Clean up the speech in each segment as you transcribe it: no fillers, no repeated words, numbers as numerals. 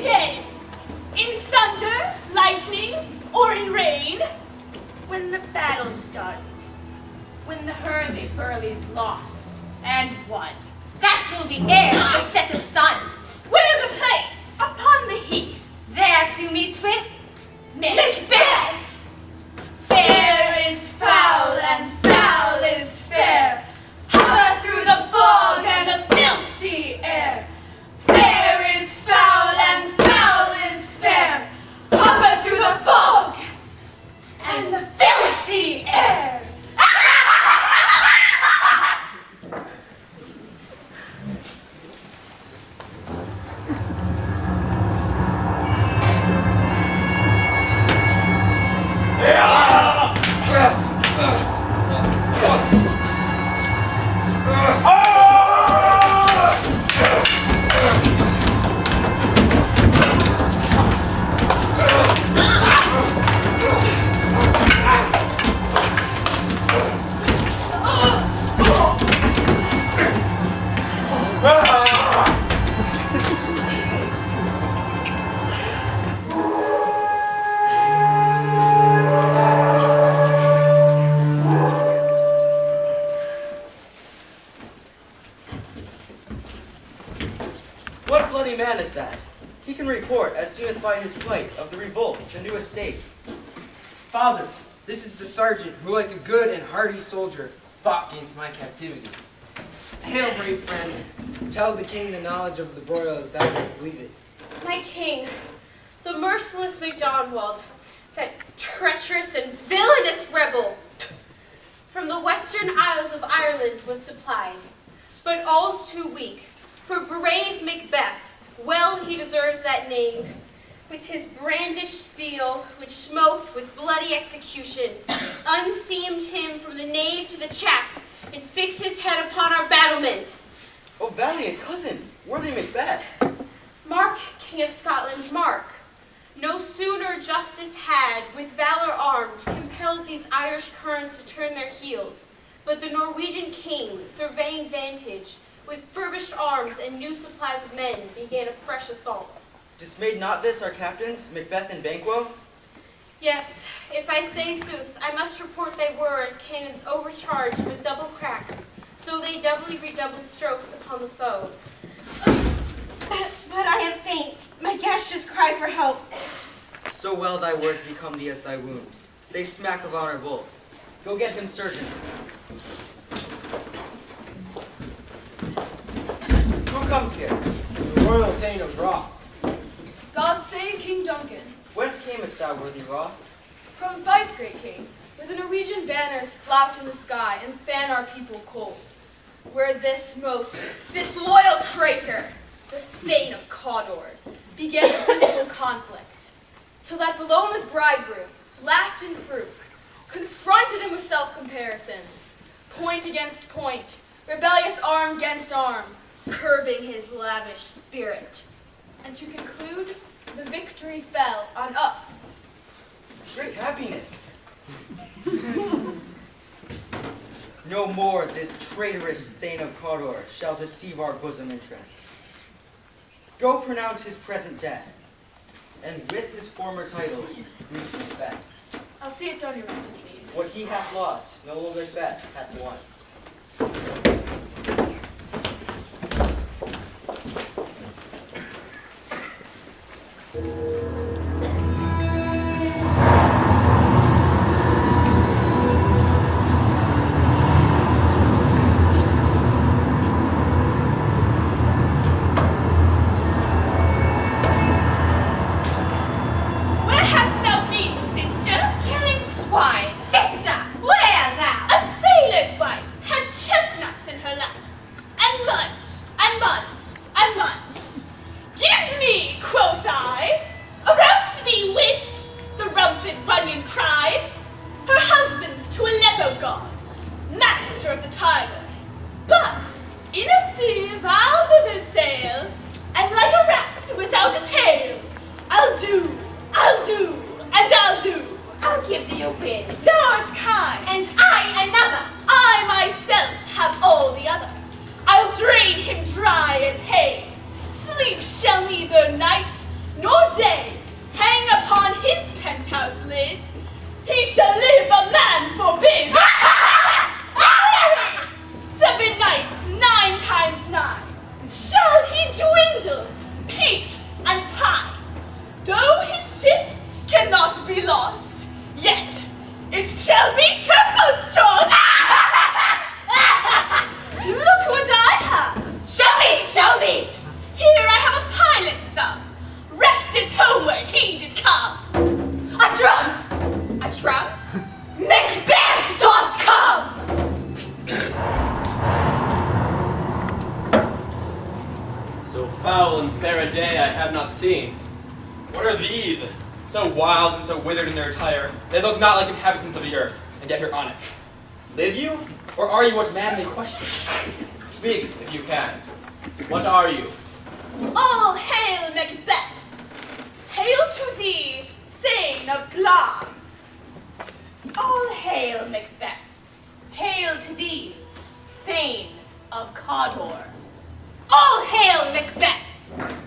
game? In thunder, lightning, or in rain? When the battle's done. When the hurly-burly's lost and won. That will be ere the set of sun. Where the place? Upon the heath. There to meet with Macbeth! Fair is foul and foul is fair. Hover through the fog and the filthy air. Fair is foul and foul is fair. Hover through the fog and the filthy air. What bloody man is that? He can report, as seemeth by his plight, of the revolt to new estate. Father, this is the sergeant who, like a good and hardy soldier, fought against my captivity. Hail, brave friend. Tell the king the knowledge of the broil as thou didst leave it. My king, the merciless Macdonald, that treacherous and villainous rebel, from the western isles of Ireland was supplied, but all's too weak, for brave Macbeth, well he deserves that name, with his brandished steel, which smoked with bloody execution, unseamed him from the nave to the chaps, and fixed his head upon our battlements. O valiant cousin, worthy Macbeth! Mark, King of Scotland, mark. No sooner justice had, with valor armed, compelled these Irish kerns to turn their heels, but the Norwegian king, surveying vantage, with furbished arms and new supplies of men, began a fresh assault. Dismayed not this our captains, Macbeth and Banquo? Yes, if I say sooth, I must report they were as cannons overcharged with double cracks, so they doubly redoubled strokes upon the foe. But I am faint. My gashes cry for help. So well thy words become thee as thy wounds. They smack of honor both. Go get him surgeons. Who comes here? The royal Thane of Ross. God save King Duncan. Whence camest thou, worthy Ross? From Fife, great king, where the Norwegian banners flout in the sky and fan our people cold. Where this most disloyal traitor, the Thane of Cawdor, began a dismal conflict, till that Bellona's bridegroom, lapped in proof, confronted him with self-comparisons, point against point, rebellious arm against arm, curbing his lavish spirit. And to conclude, the victory fell on us. Great happiness. No more this traitorous Thane of Cawdor shall deceive our bosom interest. Go pronounce his present death, and with his former title, greet respect. I'll see it done, your majesty. What he hath lost, no Macbeth hath won. Foul and fair a day I have not seen. What are these? So wild and so withered in their attire, they look not like inhabitants of the earth, and yet you're on it. Live you? Or are you what man may question? Speak, if you can. What are you? All hail, Macbeth! Hail to thee, Thane of Glamis! All hail, Macbeth. Hail to thee, Thane of Cawdor. All hail, Macbeth!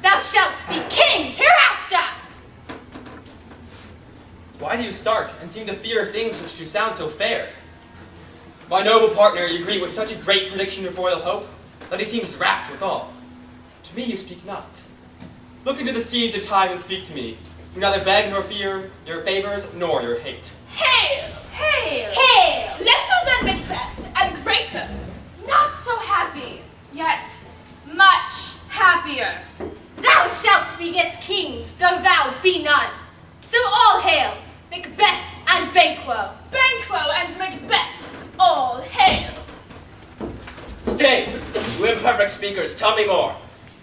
Thou shalt be king hereafter! Why do you start and seem to fear things which do sound so fair? My noble partner, you agree with such a great prediction of royal hope, that he seems rapt withal. To me you speak not. Look into the seeds of time and speak to me, who neither beg nor fear your favors nor your hate. Hail! Hail! Hail! Lesser than Macbeth, and greater. Not so happy, yet much happier. Thou shalt beget kings, though thou be none. So all hail, Macbeth and Banquo. Banquo and Macbeth, all hail! Stay! You imperfect speakers, tell me more.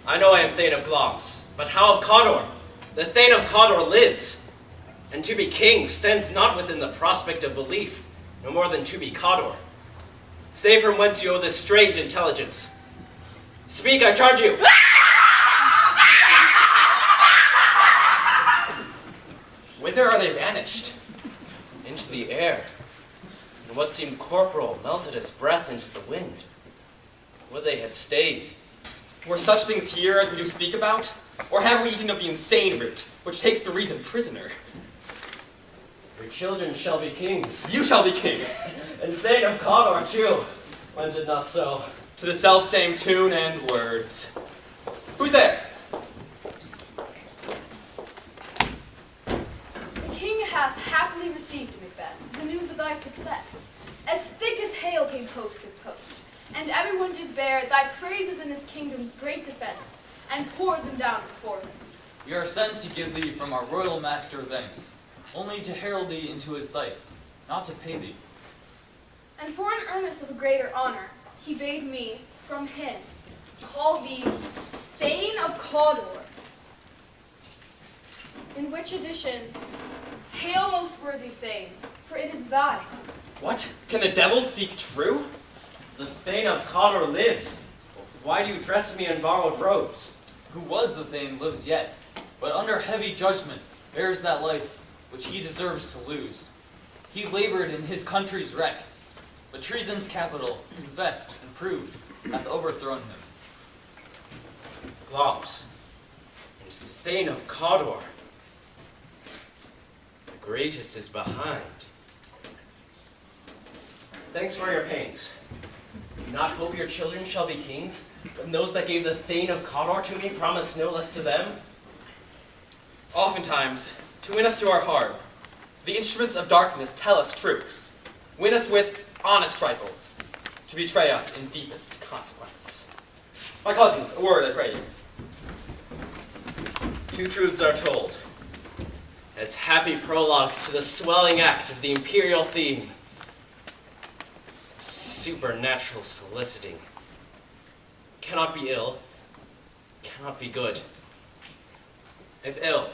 I know I am Thane of Glamis, but how of Cawdor? The Thane of Cawdor lives, and to be king stands not within the prospect of belief, no more than to be Cawdor. Say from whence you owe this strange intelligence. Speak, I charge you! Whither are they vanished? Into the air, and what seemed corporal melted as breath into the wind. Would they had stayed. Were such things here as we do speak about? Or have we eaten of the insane root, which takes the reason prisoner? Your children shall be kings, You shall be king, and Thane of Cawdor too, went it not so. to the self-same tune and words. Who's there? The king hath happily received, Macbeth, the news of thy success. As thick as hail came post with post, and everyone did bear thy praises in his kingdom's great defense, and poured them down before him. We are sent to give thee from our royal master thanks, only to herald thee into his sight, not to pay thee. And for an earnest of a greater honor, he bade me, from him, call thee Thane of Cawdor. In which edition, hail most worthy Thane, for it is thine. What? Can the devil speak true? The Thane of Cawdor lives. Why do you dress me in borrowed robes? Who was the Thane lives yet, but under heavy judgment bears that life which he deserves to lose. He labored in his country's wreck, but treason's capital, confessed and proved, hath overthrown him. Glamis, and Thane of Cawdor. The greatest is behind. Thanks for your pains. Do not hope your children shall be kings, when those that gave the Thane of Cawdor to me promised no less to them? Oftentimes, to win us to our harm, the instruments of darkness tell us truths, win us with honest trifles, to betray us in deepest consequence. My cousins, a word, I pray you. Two truths are told, as happy prologues to the swelling act of the imperial theme. Supernatural soliciting cannot be ill, cannot be good. If ill,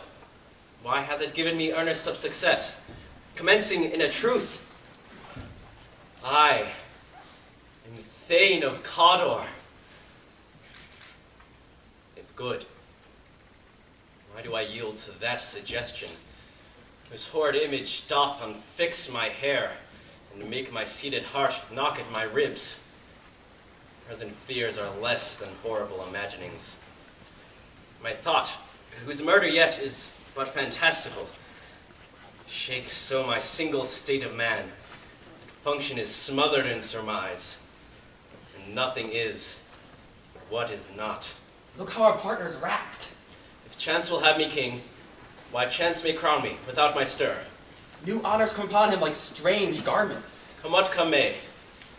why hath it given me earnest of success, commencing in a truth? I am Thane of Cawdor. If good, why do I yield to that suggestion, whose horrid image doth unfix my hair, and make my seated heart knock at my ribs? Present fears are less than horrible imaginings. My thought, whose murder yet is but fantastical, shakes so my single state of man, function is smothered in surmise, and nothing is what is not. Look how our partner's rapt. If chance will have me king, why chance may crown me without my stir. New honors come upon him like strange garments. Come what come may,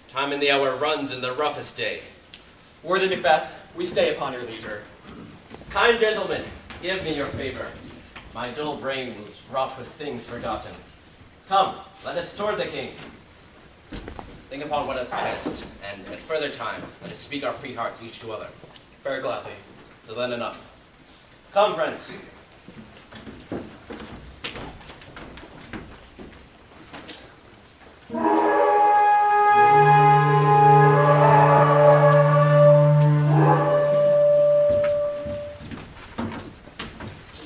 time and the hour runs in the roughest day. Worthy Macbeth, we stay upon your leisure. Kind gentlemen, give me your favor. My dull brain was wrought with things forgotten. Come, let us toward the king. Think upon what hath chanced, and at further time, let us speak our free hearts each to other. Very gladly. So then enough. Come, friends.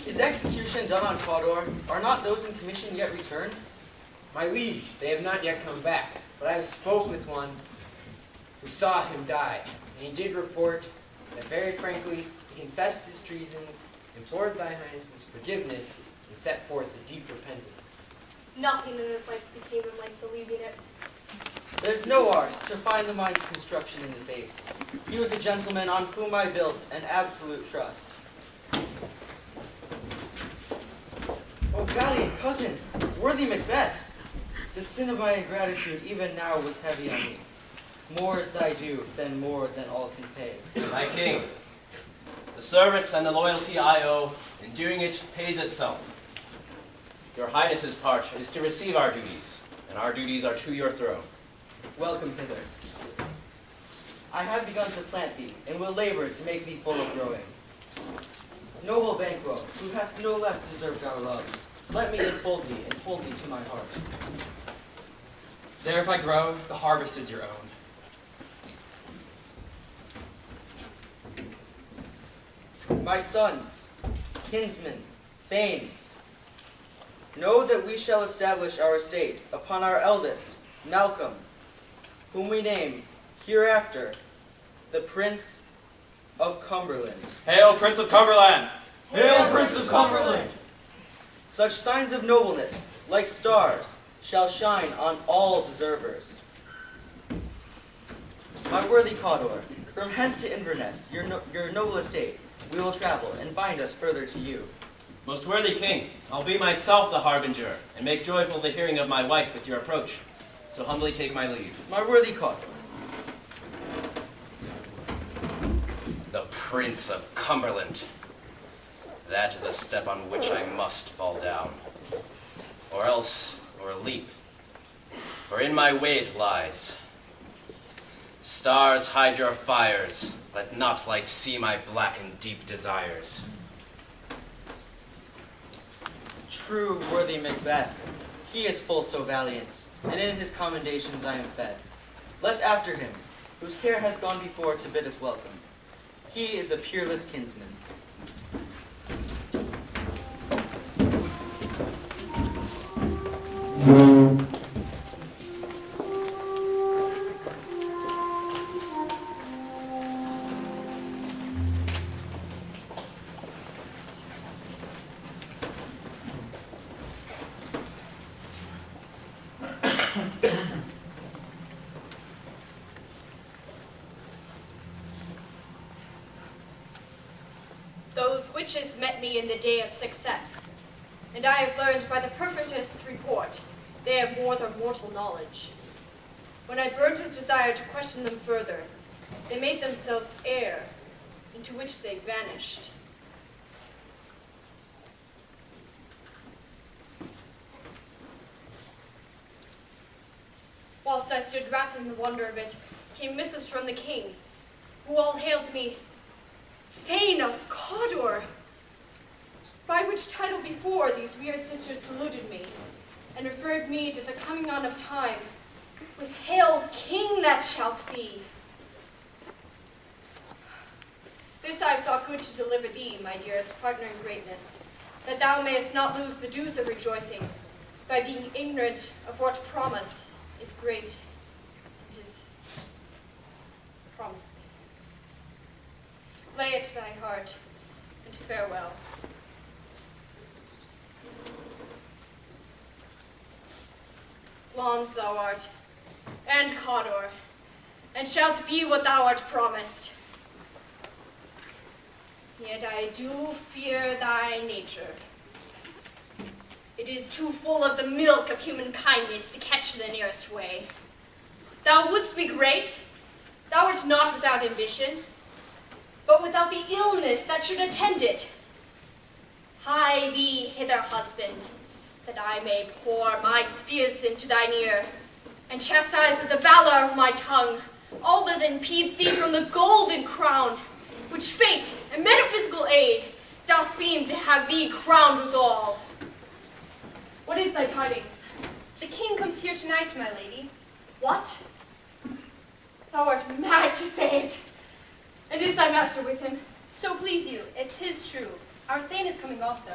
Is execution done on Cawdor? Are not those in commission yet returned? My liege, they have not yet come back, but I have spoke with one who saw him die, and he did report that very frankly he confessed his treasons, implored thy highness's forgiveness, and set forth a deep repentance. Nothing in his life became him like believing it. There's no art to find the mind's construction in the face. He was a gentleman on whom I built an absolute trust. Oh, valiant cousin, worthy Macbeth! The sin of my ingratitude even now was heavy on me. More is thy due, than more than all can pay. My king, the service and the loyalty I owe, in doing it, pays itself. Your highness's part is to receive our duties, and our duties are to your throne. Welcome hither. I have begun to plant thee, and will labor to make thee full of growing. Noble Banquo, who hast no less deserved our love, let me enfold thee and hold thee to my heart. There if I grow, the harvest is your own. My sons, kinsmen, thanes, know that we shall establish our estate upon our eldest, Malcolm, whom we name hereafter the Prince of Cumberland. Hail, Prince of Cumberland! Hail, Prince of Cumberland! Such signs of nobleness, like stars, shall shine on all deservers. My worthy Cawdor, from hence to Inverness, your noble estate, we will travel and bind us further to you. Most worthy king, I'll be myself the harbinger, and make joyful the hearing of my wife with your approach. So humbly take my leave. My worthy Cawdor. The Prince of Cumberland. That is a step on which I must fall down. Or else, or leap. For in my way it lies. Stars, hide your fires. Let not light see my black and deep desires. True, worthy Macbeth. He is full so valiant, and in his commendations I am fed. Let's after him, whose care has gone before to bid us welcome. He is a peerless kinsman. Those witches met me in the day of success, and I have learned by the perfectest report they have more than mortal knowledge. When I burned with desire to question them further, they made themselves air, into which they vanished. Whilst I stood wrapped in the wonder of it, came missives from the king, who all hailed me Thane of Cawdor, by which title before these weird sisters saluted me, and referred me to the coming on of time, with Hail King that shalt be. This I have thought good to deliver thee, my dearest partner in greatness, that thou mayest not lose the dues of rejoicing, by being ignorant of what promised is great, and is promised thee. Lay it to thy heart, and farewell. Lons thou art, and Cawdor, and shalt be what thou art promised. Yet I do fear thy nature. It is too full of the milk of human kindness to catch the nearest way. Thou wouldst be great, thou art not without ambition, but without the illness that should attend it. Hie thee hither, husband, that I may pour my spears into thine ear, and chastise with the valor of my tongue all that impedes thee from the golden crown, which fate and metaphysical aid doth seem to have thee crowned withal. What is thy tidings? The king comes here tonight, my lady. What? Thou art mad to say it. And is thy master with him? So please you, it is true. Our Thane is coming also.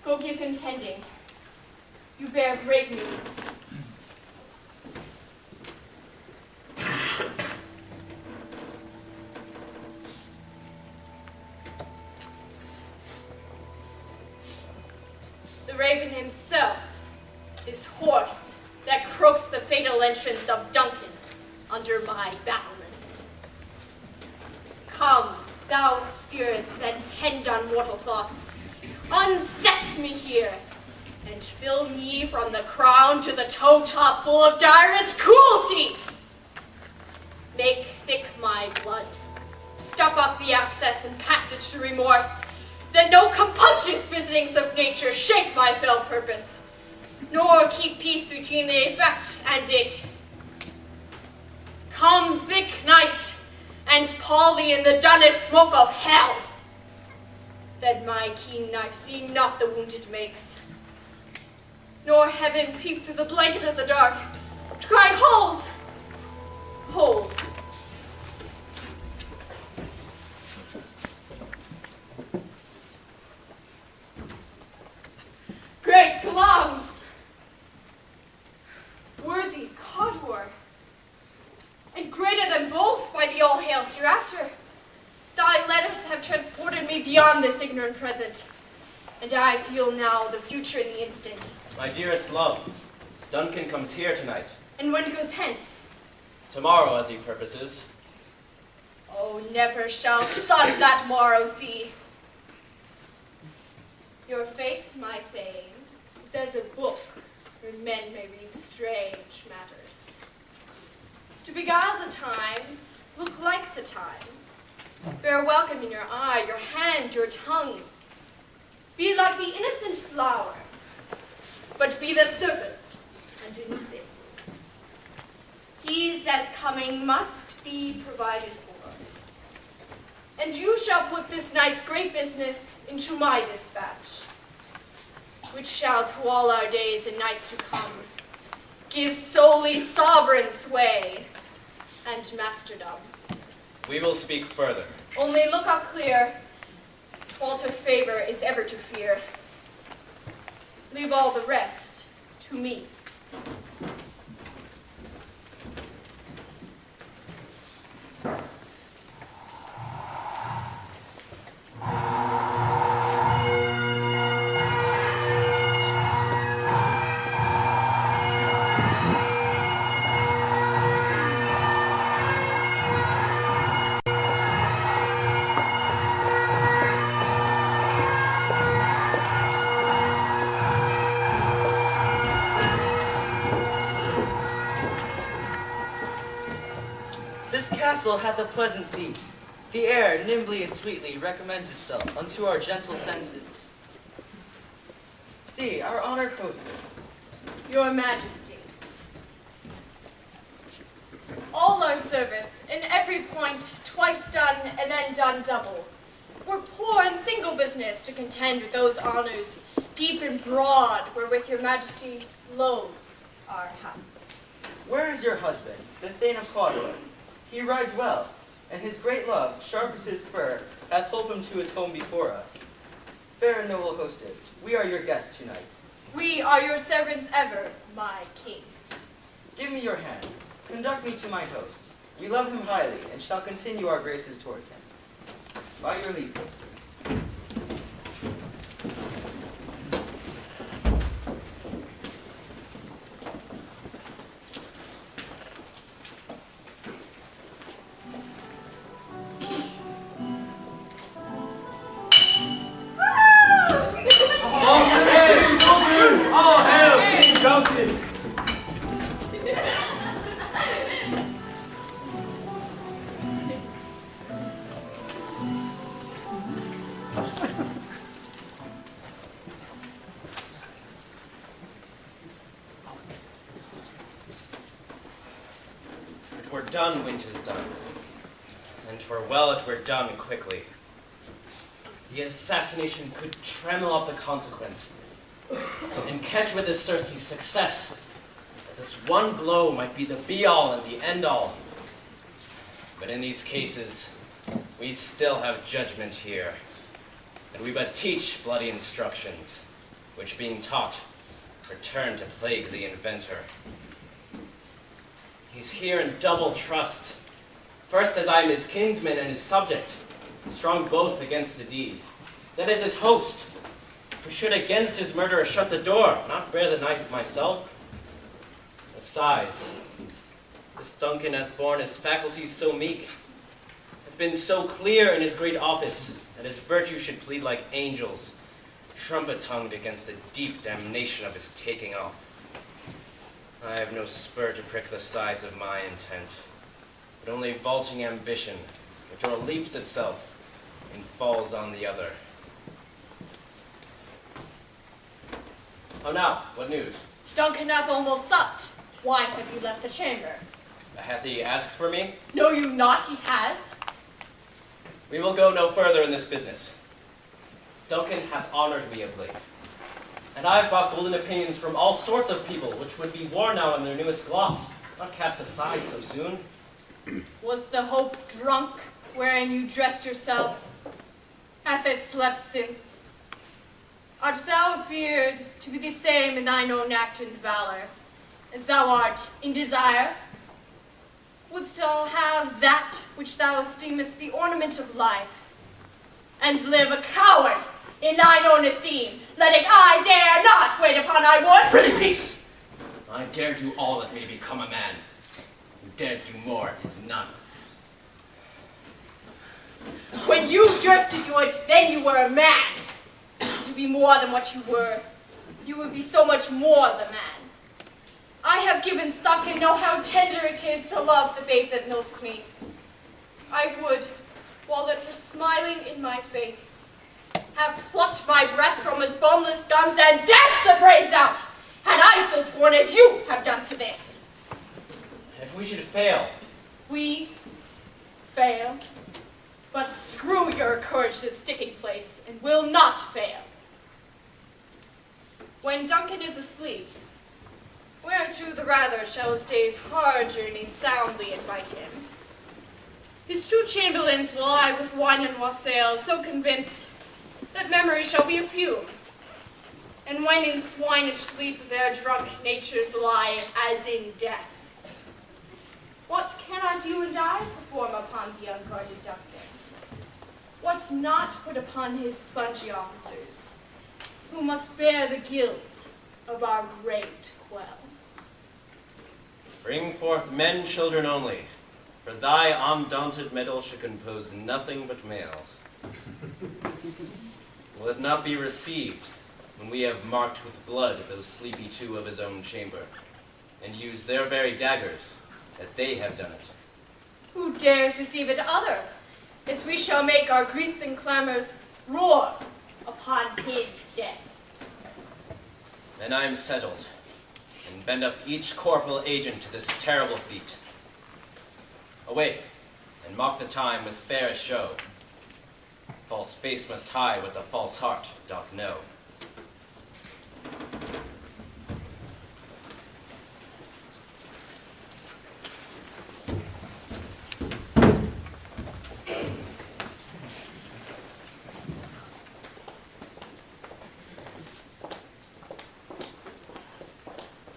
Go give him tending. You bear great news. The raven himself is horse that crooks the fatal entrance of Duncan under my battlements. Come, thou spirits that tend on mortal thoughts, unsex me here, and fill me from the crown to the toe top full of direst cruelty. Make thick my blood, stop up the access and passage to remorse, that no compunctious visitings of nature shake my fell purpose, nor keep peace between the effect and it. Come, thick night, and pall thee in the dunnest smoke of hell, that my keen knife see not the wound it makes, nor heaven peep through the blanket of the dark, to cry, hold, hold. Great Galams, worthy Cawdor, and greater than both by the all-hail hereafter. Thy letters have transported me beyond this ignorant present, and I feel now the future in the instant. My dearest love, Duncan comes here tonight. And when goes hence? Tomorrow, as he purposes. Oh, never shall sun that morrow see. Your face, my Thane, is as a book where men may read strange matters. To beguile the time, look like the time. Bear welcome in your eye, your hand, your tongue. Be like the innocent flower, but be the serpent underneath it. He that's coming must be provided for. And you shall put this night's great business into my dispatch, which shall to all our days and nights to come give solely sovereign sway and masterdom. We will speak further. Only look up clear, to alter favor is ever to fear. Leave all the rest to me. This castle hath a pleasant seat. The air nimbly and sweetly recommends itself unto our gentle senses. See, our honored hostess. Your Majesty. All our service, in every point, twice done and then done double. We're poor and single business to contend with those honors, deep and broad, wherewith your Majesty loads our house. Where is your husband, the Thane of Cawdor? He rides well, and his great love, sharp as his spur, hath holpen him to his home before us. Fair and noble hostess, we are your guests tonight. We are your servants ever, my king. Give me your hand. Conduct me to my host. We love him highly, and shall continue our graces towards him. By your leave, hostess. All hail King Duncan! We're done, winter's done, and 'twere well it were done quickly. The assassination could tremble up the consequence, and catch with his Circe's success, that this one blow might be the be-all and the end-all. But in these cases, we still have judgment here, and we but teach bloody instructions, which being taught, return to plague the inventor. He's here in double trust. First, as I am his kinsman and his subject, strong both against the deed. Then as his host, who should against his murderer shut the door, not bear the knife myself. Besides, this Duncan hath borne his faculties so meek, hath been so clear in his great office, that his virtue should plead like angels, trumpet-tongued against the deep damnation of his taking off. I have no spur to prick the sides of my intent, but only vaulting ambition, which o'erleaps itself and falls on the other. How now? What news? Duncan hath almost supped. Why have you left the chamber? Hath he asked for me? Know you not he has? We will go no further in this business. Duncan hath honored me of late, and I have bought golden opinions from all sorts of people, which would be worn now in their newest gloss, not cast aside so soon. Was the hope drunk wherein you dressed yourself? Hath it slept since? Art thou feared to be the same in thine own act and valor, as thou art in desire? Wouldst thou have that which thou esteemest the ornament of life, and live a coward in thine own esteem, letting I dare not wait upon I would? Prithee, peace! I dare do all that may become a man. Who dares do more is none. When you durst to do it, then you were a man. To be more than what you were, you would be so much more the man. I have given suck and know how tender it is to love the babe that milks me. I would, while it were smiling in my face, have plucked my breast from his boneless gums and dashed the brains out, had I so sworn as you have done to this. If we should fail, We fail, but screw your courage to sticking place, and will not fail. When Duncan is asleep, whereto the rather shall his day's hard journey soundly invite him. His true chamberlains will I with wine and wassail so convince that memory shall be a few. And when in swinish sleep their drunk natures lie as in death, what cannot you and I perform upon the unguarded Duncan? What not put upon his spongy officers, who must bear the guilt of our great quell? bring forth men, children only, for thy undaunted mettle should compose nothing but males. Will it not be received when we have marked with blood those sleepy two of his own chamber, and used their very daggers, that they have done it? Who dares receive it other, as we shall make our greasing clamors roar upon his death? Then I am settled, and bend up each corporal agent to this terrible feat. Away, and mock the time with fairest show. False face must hide what the false heart doth know.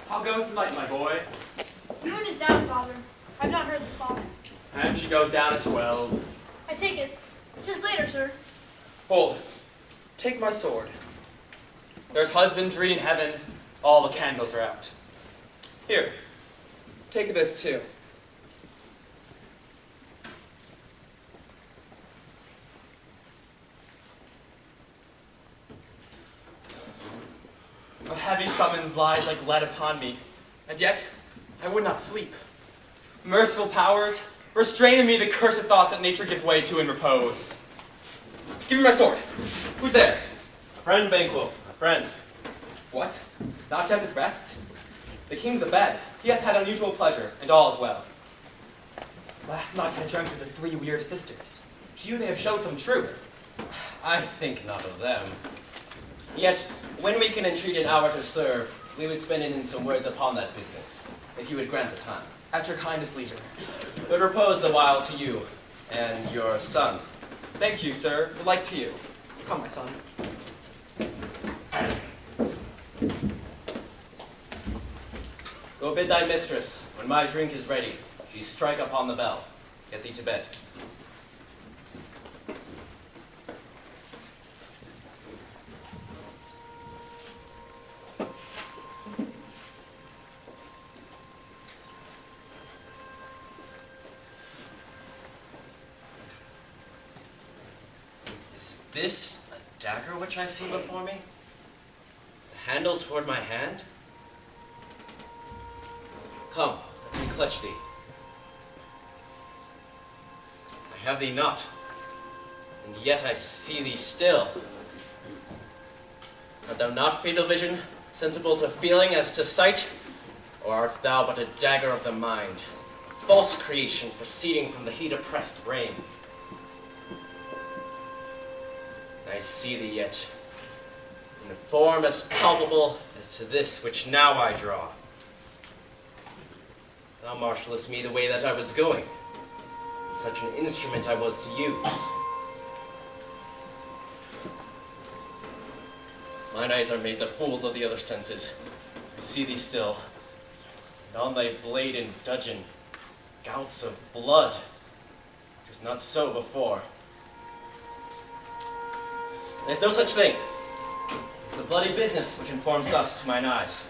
How goes the night, my boy? The moon is down, Father. I've not heard the clock. And she goes down at 12. I take it. 'Tis later, sir. Hold. Take my sword. There's husbandry in heaven. All the candles are out. Here. Take this too. A heavy summons lies like lead upon me, and yet I would not sleep. Merciful powers, restrain in me the cursed thoughts that nature gives way to in repose. Give me my sword. Who's there? A friend, Banquo, a friend. What? Not yet at rest? The king's abed. He hath had unusual pleasure, and all is well. Last night I drank with the 3 weird sisters. To you they have showed some truth. I think not of them. Yet, when we can entreat an hour to serve, we would spend it in some words upon that business, if you would grant the time. At your kindest leisure. But repose the while to you and your son. Thank you, sir. But like to you. Come, my son. Go bid thy mistress, when my drink is ready, she strike upon the bell. Get thee to bed. Is this a dagger which I see before me? The handle toward my hand? Come, let me clutch thee. I have thee not, and yet I see thee still. Art thou not fatal vision, sensible to feeling as to sight? Or art thou but a dagger of the mind, a false creation proceeding from the heat-oppressed brain? I see thee yet, in a form as palpable as to this which now I draw. Thou marshallest me the way that I was going. Such an instrument I was to use. Mine eyes are made the fools of the other senses. I see thee still, and on thy blade and dudgeon, gouts of blood, which was not so before. There's no such thing. It's the bloody business which informs us to mine eyes.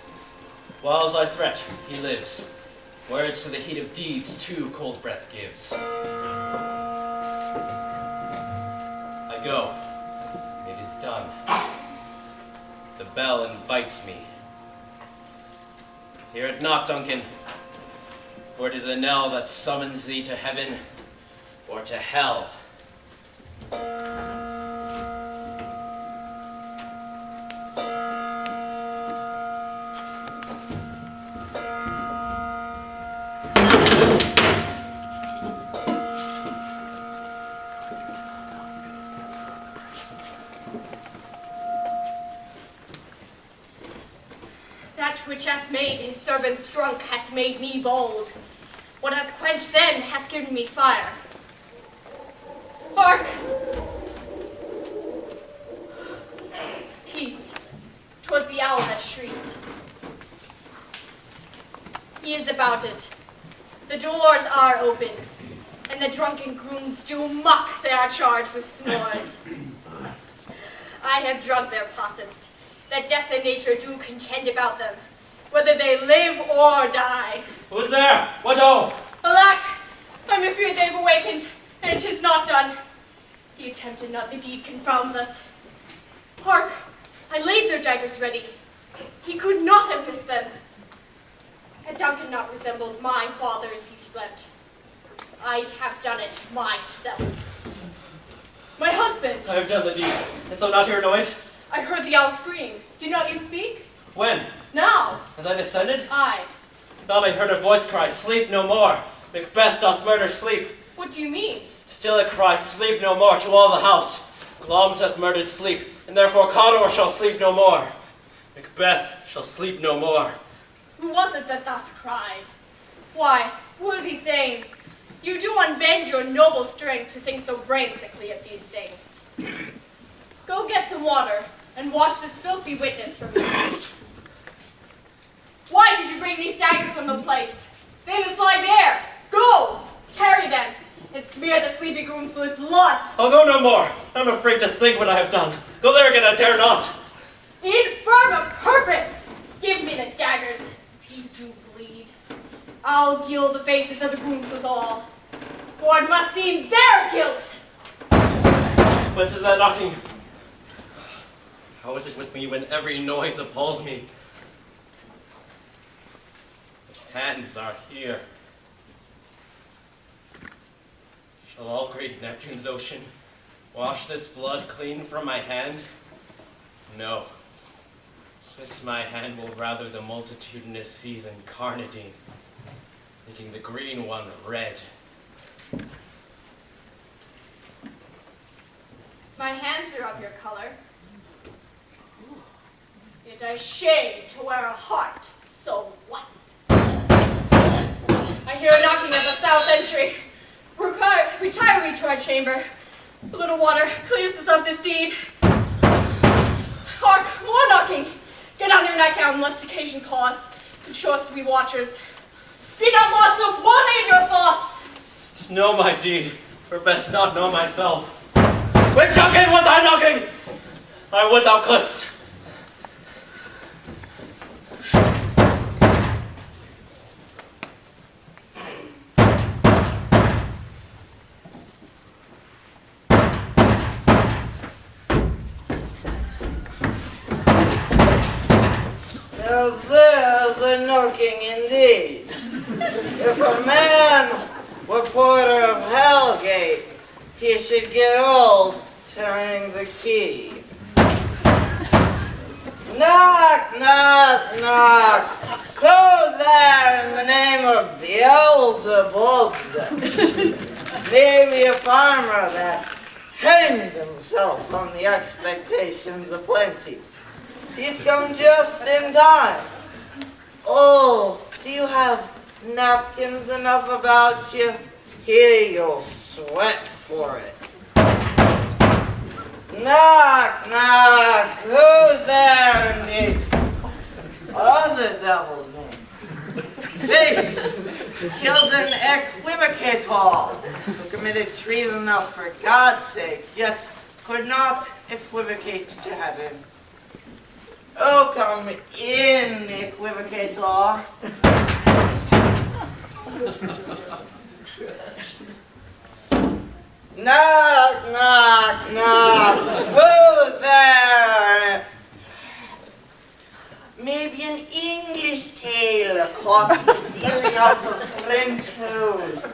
Whiles I threat, he lives. Words to the heat of deeds too cold breath gives. I go. It is done. The bell invites me. Hear it not, Duncan, for it is a knell that summons thee to heaven or to hell. Which hath made his servants drunk hath made me bold. What hath quenched them hath given me fire. Hark! Peace. 'Twas the owl that shrieked. He is about it. The doors are open, and the drunken grooms do mock their charge with snores. I have drugged their possets, that death and nature do contend about them, whether they live or die. Who's there? What ho? Alack, I'm afeard they've awakened, and 'tis not done. He attempted not, the deed confounds us. Hark, I laid their daggers ready. He could not have missed them. Had Duncan not resembled my father as he slept, I'd have done it myself. My husband! I have done the deed. Didst thou not hear a noise? I heard the owl scream. Did not you speak? When? Now! As I descended? Aye. Thought I heard a voice cry, sleep no more. Macbeth doth murder sleep. What do you mean? Still it cried, sleep no more, to all the house. Glamis hath murdered sleep, and therefore Cawdor shall sleep no more. Macbeth shall sleep no more. Who was it that thus cried? Why, worthy Thane, you do unbend your noble strength to think so brain-sickly of these things. Go get some water, and wash this filthy witness from me. Why did you bring these daggers from the place? They must lie there. Go! Carry them, and smear the sleepy grooms with blood. I'll go no more. I'm afraid to think what I have done. Go there again, I dare not. Infirm of purpose! Give me the daggers, if you do bleed. I'll gild the faces of the grooms withal, for it must seem their guilt. Whence is that knocking? How is it with me when every noise appalls me? Hands are here. Shall all great Neptune's ocean wash this blood clean from my hand? No. This my hand will rather the multitudinous seas incarnadine, making the green one red, My hands are of your color. Yet I shame to wear a heart so white. I hear a knocking at the south entry. Retire we to our chamber. A little water clears us of this deed. Hark, more knocking. Get on your nightgown, lest occasion cause. And show us to be watchers. Be not lost of one in your thoughts. Know my deed, for best not know myself. Quit Duncan with thy knocking! I would thou couldst. Now there's a knocking indeed. If a man were porter of Hellgate, he should get old turning the key. Knock, knock, knock. Who's there in the name of Beelzebub? Maybe a farmer that hanged himself on the expectations of plenty. He's come just in time. Oh, do you have napkins enough about you? Here, you'll sweat for it. Knock, knock. Who's there indeed? Other devil's name. Faith. Kills an equivocator who committed treason enough for God's sake, yet could not equivocate to heaven. Oh, come in, equivocator. Knock, knock, knock. Who's there? Maybe an English tailor caught stealing out of French news.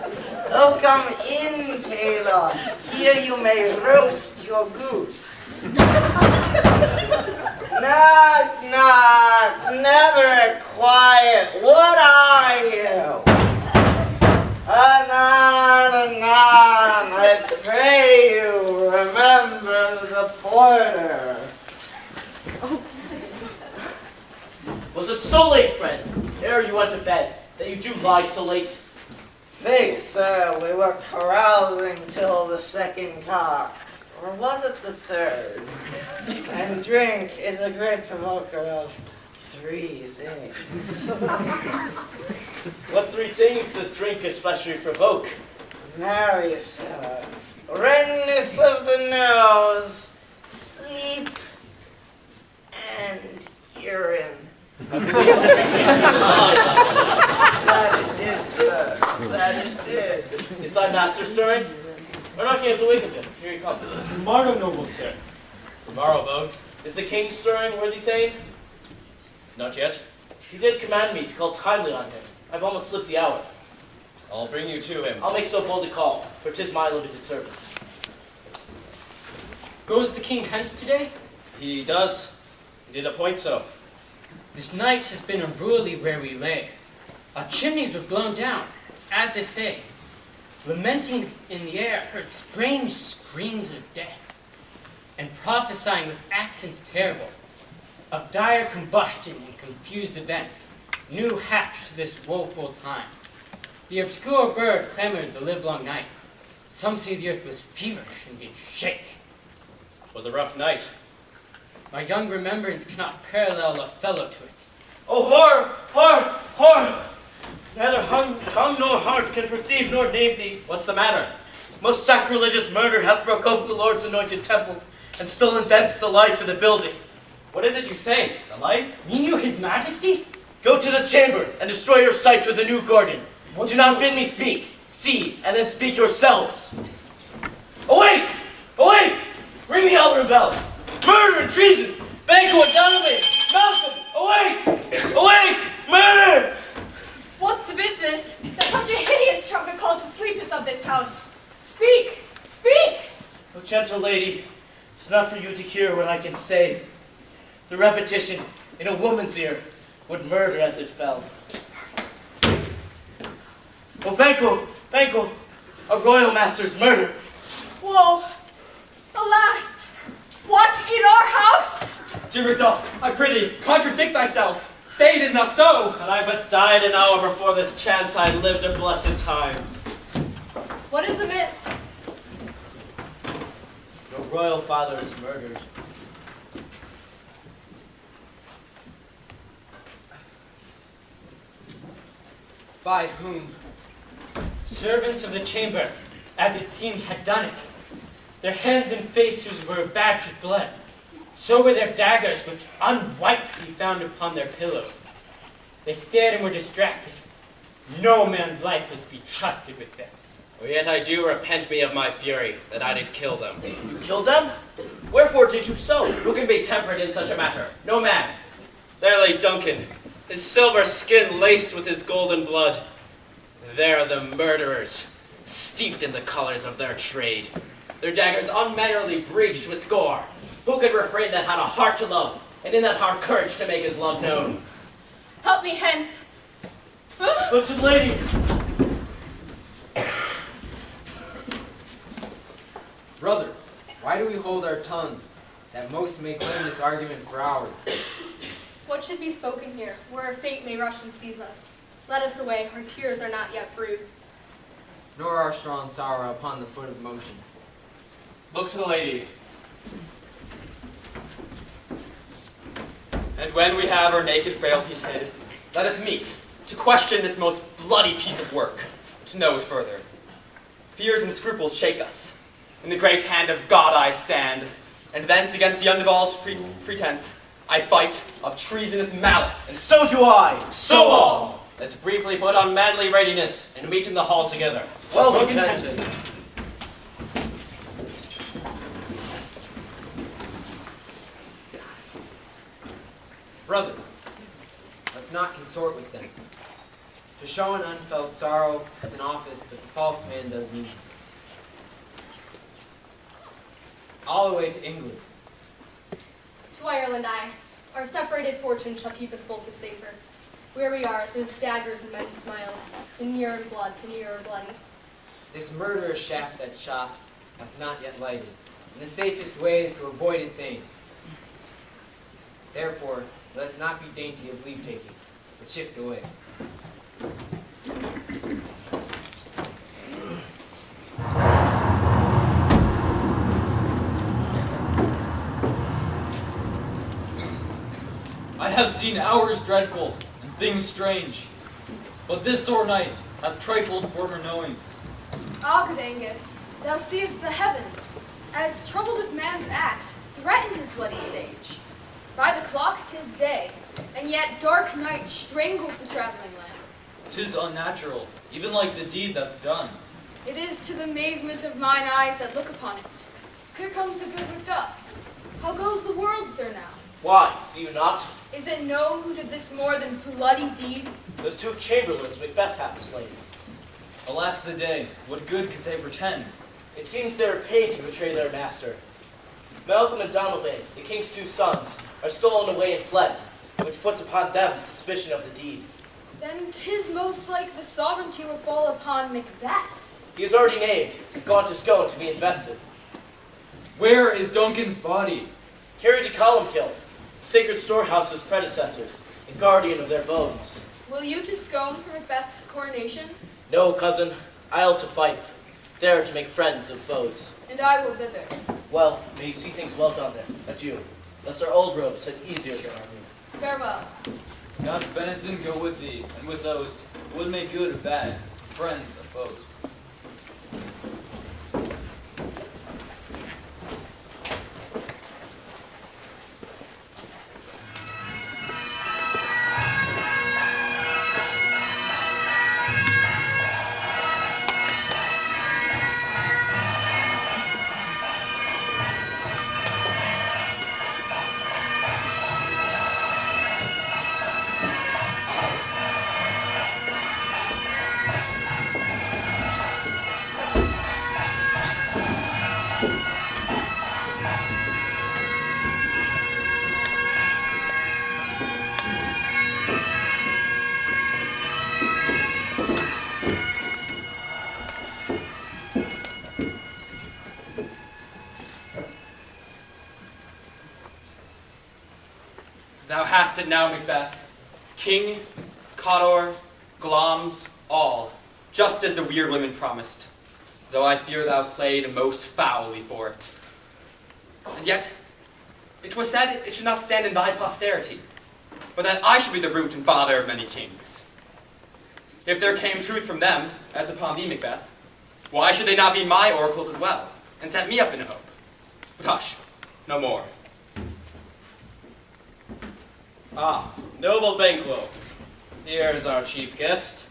Oh, come in, tailor. Here you may roast your goose. Knock, knock. Never quiet. What are you? Anon, anon. I pray you remember the porter. Was it so late, friend, ere you went to bed, that you do lie so late? Faith, sir, we were carousing till the second cock. Or was it the third? And drink is a great provoker of three things. What three things does drink especially provoke? Marry, sir. Redness of the nose, sleep, and urine. That it did, sir. That it did. Is thy master stirring? Or knocking us awakened him? Here he comes. Tomorrow, noble sir. Tomorrow both. Is the king stirring, worthy Thane? Not yet. He did command me to call timely on him. I've almost slipped the hour. I'll bring you to him. I'll make so bold to call, for 'tis my limited service. Goes the king hence today? He does. He did appoint so. This night has been unruly where we lay. Our chimneys were blown down, as they say. Lamenting in the air, heard strange screams of death, and prophesying with accents terrible, of dire combustion and confused events, new hatched this woeful time. The obscure bird clamored the livelong night. Some say the earth was feverish and did shake. 'Twas a rough night. My young remembrance cannot parallel a fellow to it. Oh, horror! Horror! Horror! Neither tongue nor heart can perceive nor name thee. What's the matter? Most sacrilegious murder hath broke off the Lord's anointed temple, and stolen thence the life of the building. What is it you say? The life? Mean you his majesty? Go to the chamber, and destroy your sight with a new Gordon. Do not bid me speak. See, and then speak yourselves. Awake! Awake! Ring the elder bell. Murder and treason! Banquo and Dunsinane! Malcolm! Awake! Awake! Murder! What's the business that such a hideous trumpet calls the sleepers of this house? Speak! Speak! Oh, gentle lady, it's not for you to hear what I can say. The repetition in a woman's ear would murder as it fell. Oh, Banquo! Banquo! a royal master's murder. Woe! Alas! What, in our house? Dear Macduff, I prithee, contradict thyself. Say it is not so. Had I but died an hour before this chance, I lived a blessed time. What is amiss? Your royal father is murdered. By whom? Servants of the chamber, as it seemed, had done it. Their hands and faces were badged with blood. So were their daggers, which unwiped we found upon their pillows. They stared and were distracted. No man's life was to be trusted with them. Yet I do repent me of my fury, that I did kill them. You killed them? Wherefore did you so? Who can be tempered in such a matter? No man. There lay Duncan, his silver skin laced with his golden blood. There the murderers, steeped in the colors of their trade. Their daggers unmannerly breached with gore. Who could refrain that had a heart to love, and in that heart courage to make his love known? Help me hence. Lifted lady! Brother, why do we hold our tongues, that most may claim this argument for ours? What should be spoken here, where our fate may rush and seize us? Let us away, our tears are not yet brewed. Nor our strong sorrow upon the foot of motion. Look to the lady. And when we have our naked frailties hid, let us meet, to question this most bloody piece of work, to know it further. Fears and scruples shake us. In the great hand of God I stand, and thence against the undivulged pretense I fight of treasonous malice. And so do I! So all! Let's briefly put on manly readiness and meet in the hall together. Well contented. Brother, let's not consort with them. To show an unfelt sorrow is an office that the false man does need. All the way to England. To Ireland our separated fortune shall keep us both the safer. Where we are, there's daggers and men's smiles, the nearer blood, the nearer bloody. This murderous shaft that shot hath not yet lighted, and the safest way is to avoid its aim. Therefore, let us not be dainty of leave-taking, but shift away. I have seen hours dreadful and things strange, but this sore night hath trifled former knowings. Ah, good Angus, thou seest the heavens, as troubled with man's act, threaten his bloody stage. By the clock 'tis day, and yet dark night strangles the traveling lamp. 'Tis unnatural, even like the deed that's done. It is to the amazement of mine eyes that look upon it. Here comes the good Macduff. How goes the world, sir, now? Why, see you not? Is it known who did this more than bloody deed? Those two chamberlains Macbeth hath slain. Alas the day, what good could they pretend? It seems they are paid to betray their master. Malcolm and Donalbain, the king's two sons, are stolen away and fled, which puts upon them suspicion of the deed. Then 'tis most like the sovereignty will fall upon Macbeth. He is already named, and gone to Scone to be invested. Where is Duncan's body? Carried to Columkill, sacred storehouse of his predecessors, and guardian of their bones. Will you to Scone for Macbeth's coronation? No, cousin, I'll to Fife, there to make friends of foes. And I will thither. Well, may you see things well done there, adieu, lest our old robes had easier than our new. Farewell. God's benison go with thee, and with those who would make good or bad, friends of foes. Thou hast it now, Macbeth. King, Cawdor, Glamis, all, just as the weird women promised, though I fear thou played most foully for it. And yet, it was said it should not stand in thy posterity, but that I should be the root and father of many kings. If there came truth from them, as upon thee, Macbeth, why should they not be my oracles as well, and set me up in hope? But hush, no more. Ah, noble Banquo, here is our chief guest.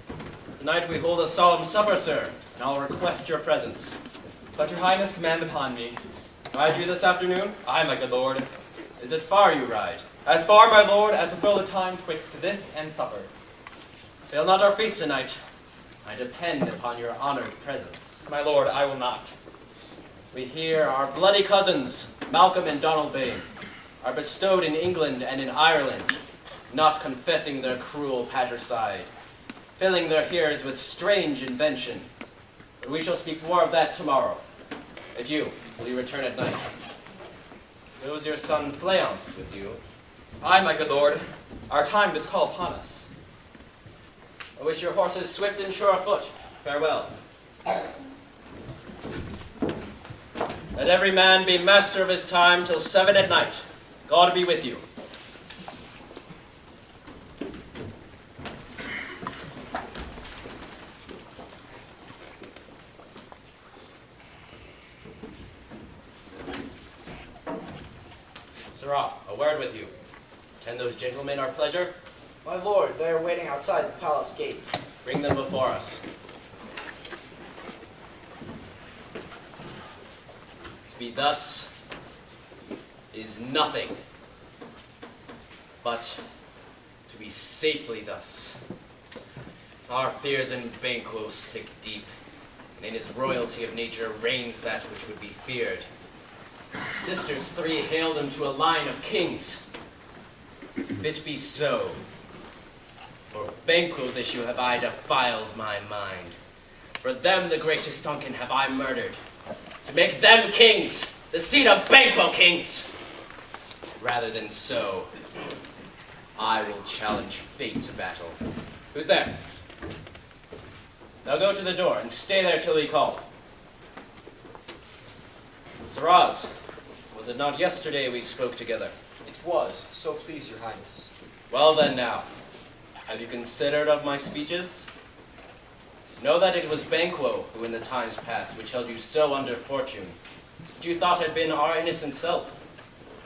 Tonight we hold a solemn supper, sir, and I'll request your presence. Let your highness command upon me. Ride you this afternoon? Aye, my good lord. Is it far you ride? As far, my lord, as will fill the time twixt this and supper. Fail not our feast tonight. I depend upon your honored presence. My lord, I will not. We here, our bloody cousins, Malcolm and Donald Bain, are bestowed in England and in Ireland, not confessing their cruel patricide, filling their hearers with strange invention. But we shall speak more of that tomorrow. And you, will you return at night? Goes your son Fleance with you? Aye, my good lord. Our time does call upon us. I wish your horses swift and sure of foot. Farewell. Let every man be master of his time till 7 at night. God be with you. Sirrah, a word with you. Attend those gentlemen our pleasure. My lord, they are waiting outside the palace gate. Bring them before us. To be thus is nothing, but to be safely thus. Our fears in Banquo stick deep, and in his royalty of nature reigns that which would be feared. His sisters three hailed him to a line of kings. If it be so, for Banquo's issue have I defiled my mind. For them the greatest Duncan have I murdered, to make them kings, the seed of Banquo kings. Rather than so, I will challenge fate to battle. Who's there? Now go to the door and stay there till we call. Sirrahs, was it not yesterday we spoke together? It was, so please your highness. Well then now, have you considered of my speeches? Know that it was Banquo who in the times past which held you so under fortune, which you thought had been our innocent self,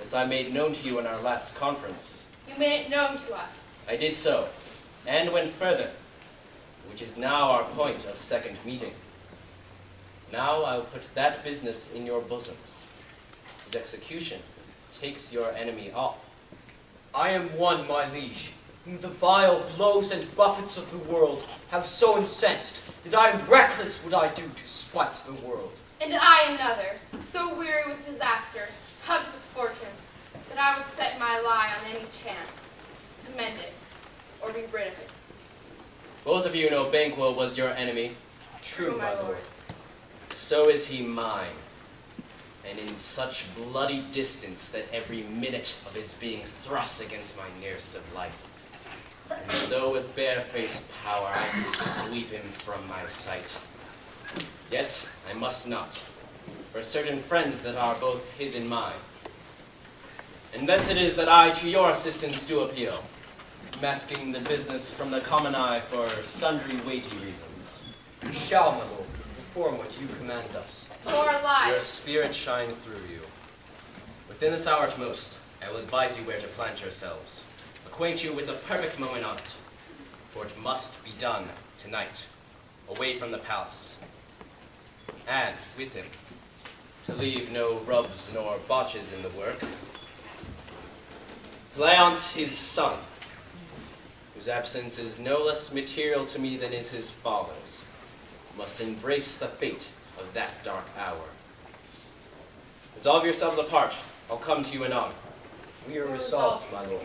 as I made known to you in our last conference. You made it known to us. I did so, and went further, which is now our point of second meeting. Now I'll put that business in your bosoms, whose execution takes your enemy off. I am one, my liege, whom the vile blows and buffets of the world have so incensed that I am reckless what I do to spite the world. And I another, so weary with disaster, tugged with fortune, that I would set my lie on any chance to mend it or be rid of it. Both of you know Banquo was your enemy. True, my lord. So is he mine, and in such bloody distance that every minute of his being thrusts against my nearest of life. And though with barefaced power I can sweep him from my sight, yet I must not, for certain friends that are both his and mine. And thence it is that I to your assistance do appeal, masking the business from the common eye for sundry weighty reasons. You shall, my lord, perform what you command us. Or Your lives. spirit shine through you. Within this hour at most, I will advise you where to plant yourselves, acquaint you with the perfect moment on it, for it must be done tonight, away from the palace. And with him, to leave no rubs nor botches in the work, Fleance his son, whose absence is no less material to me than is his father's, must embrace the fate of that dark hour. Resolve yourselves apart. I'll come to you anon. We are resolved, my lord.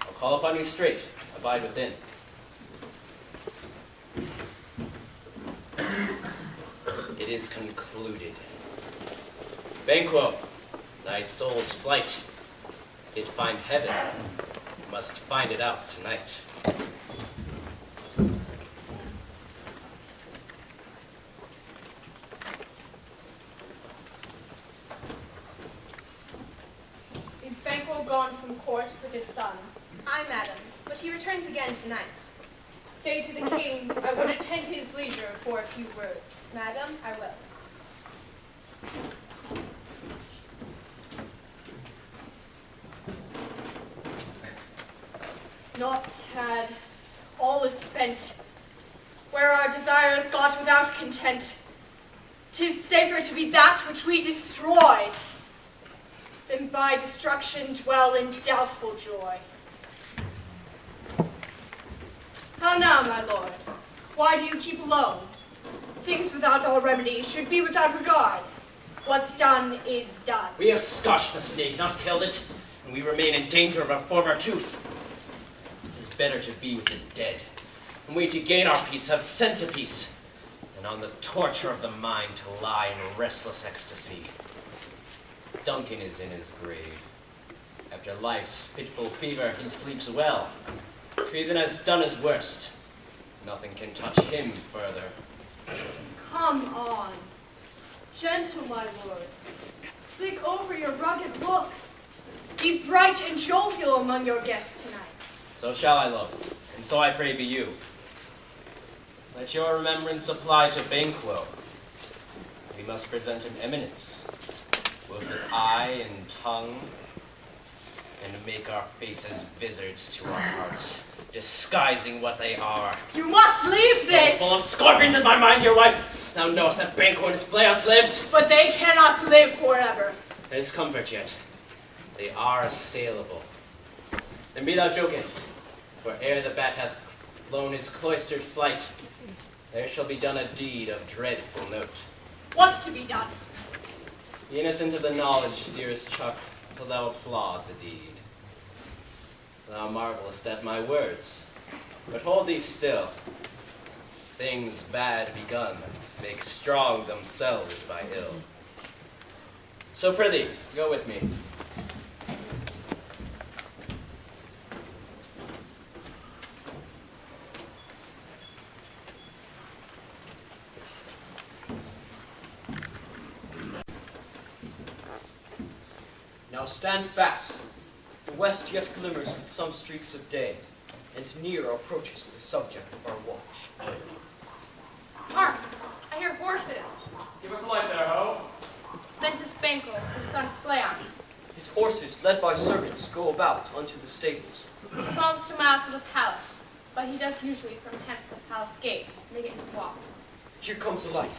I'll call upon you straight. Abide within. It is concluded. Banquo, thy soul's flight it find heaven, must find it out tonight. Is Banquo gone from court with his son? Aye, madam, but he returns again tonight. Say to the king I would attend his leisure for a few words. Madam, I will. Naught had, all is spent. Where our desires got without content, 'tis safer to be that which we destroy, than by destruction dwell in doubtful joy. How now, my lord? Why do you keep alone? Things without all remedy should be without regard. What's done is done. We have scotched the snake, not killed it, and we remain in danger of our former tooth. It is better to be with the dead, and we to gain our peace have sent a peace, and on the torture of the mind to lie in restless ecstasy. Duncan is in his grave. After life's fitful fever, he sleeps well. Treason has done his worst. Nothing can touch him further. Come on. Gentle, my lord. Think over your rugged looks. Be bright and jovial among your guests tonight. So shall I look, and so I pray be you. Let your remembrance apply to Banquo. We must present him eminence, both with eye and tongue, and make our faces vizards to our hearts, disguising what they are. You must leave this! Full of scorpions is my mind, your wife. Thou knowest that Banquo and his flayouts lives. But they cannot live forever. There is comfort yet. They are assailable. Then be thou joking, for ere the bat hath flown his cloistered flight, there shall be done a deed of dreadful note. What's to be done? Be innocent of the knowledge, dearest Chuck, till thou applaud the deed. Thou marvelest at my words, but hold thee still. Things bad begun make strong themselves by ill. So prithee, go with me. Now stand fast. The west yet glimmers with some streaks of day, and near approaches the subject of our watch. Hark! I hear horses. Give us a light there, ho. Then 'tis Banquo, his son Fleance. His horses, led by servants, go about unto the stables. He psalms to mile to the palace, but he does usually from hence the palace gate, make it his walk. Here comes the light.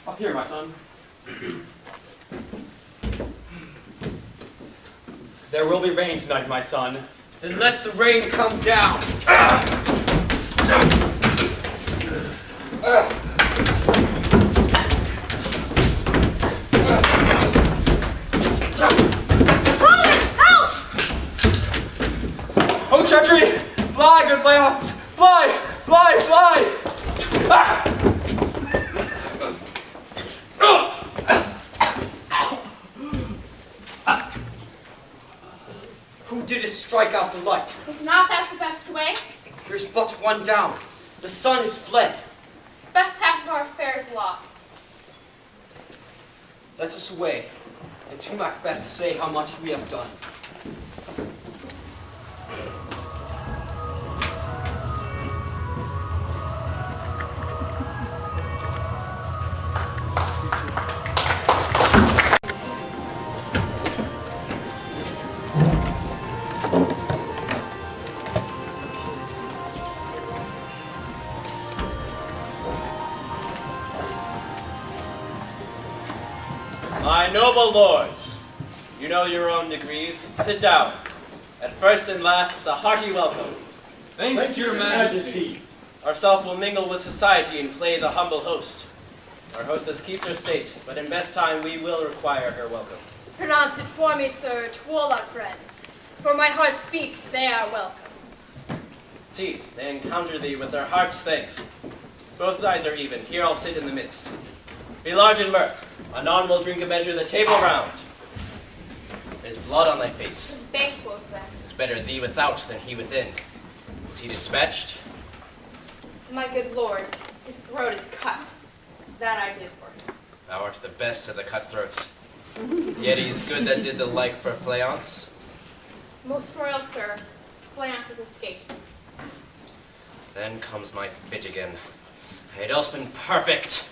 Up here, my son. There will be rain tonight, my son. Then let the rain come down. Oh, treachery! Fly, good Fleance! Fly! Fly! Fly! Ah! Who didst strike out the light? Is not that the best way? There's but one down. The sun is fled. Best half of our affairs lost. Let us away, and to Macbeth say how much we have done. My noble lords, you know your own degrees. Sit down. At first and last, the hearty welcome. Thanks to your majesty. Ourself will mingle with society and play the humble host. Our hostess keeps her state, but in best time we will require her welcome. Pronounce it for me, sir, to all our friends. For my heart speaks, they are welcome. See, they encounter thee with their hearts' thanks. Both sides are even. Here I'll sit in the midst. Be large in mirth. Anon we'll drink a measure the table round. There's blood on thy face. Banquo's then. It's better thee without than he within. Is he dispatched? My good lord, his throat is cut. That I did for him. Thou art the best of the cutthroats. Yet he's good that did the like for Fleance. Most royal sir, Fleance has escaped. Then comes my fit again. I had else been perfect.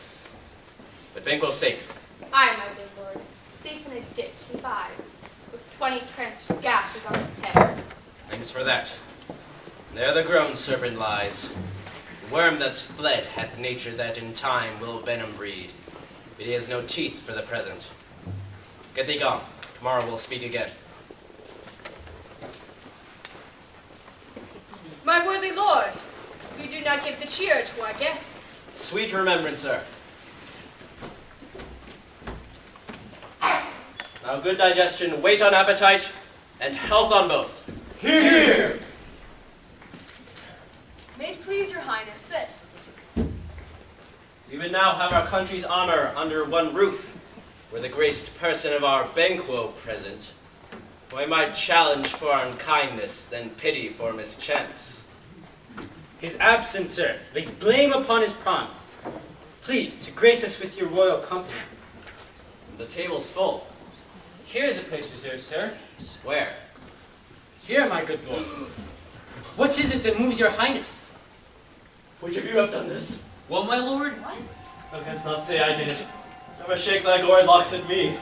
But Banquo's safe. Aye, my good lord, safe in a ditch he bides, with 20 transfixed gashes on his head. Thanks for that. There the grown serpent lies. The worm that's fled hath nature that in time will venom breed. But he has no teeth for the present. Get thee gone. Tomorrow we'll speak again. My worthy lord, you do not give the cheer to our guests. Sweet remembrancer. Now good digestion, weight on appetite, and health on both. Here! May it please your highness, sit. We would now have our country's honor under one roof, were the graced person of our Banquo present, who I might challenge for unkindness, then pity for mischance. His absence, sir, lays blame upon his promise. Please, to grace us with your royal company. The table's full. Here is a place reserved, sir. Where? Here, my good lord. What is it that moves your highness? Which of you have done this? What, my lord? Thou canst not say I did it. Never shake thy gory locks at me.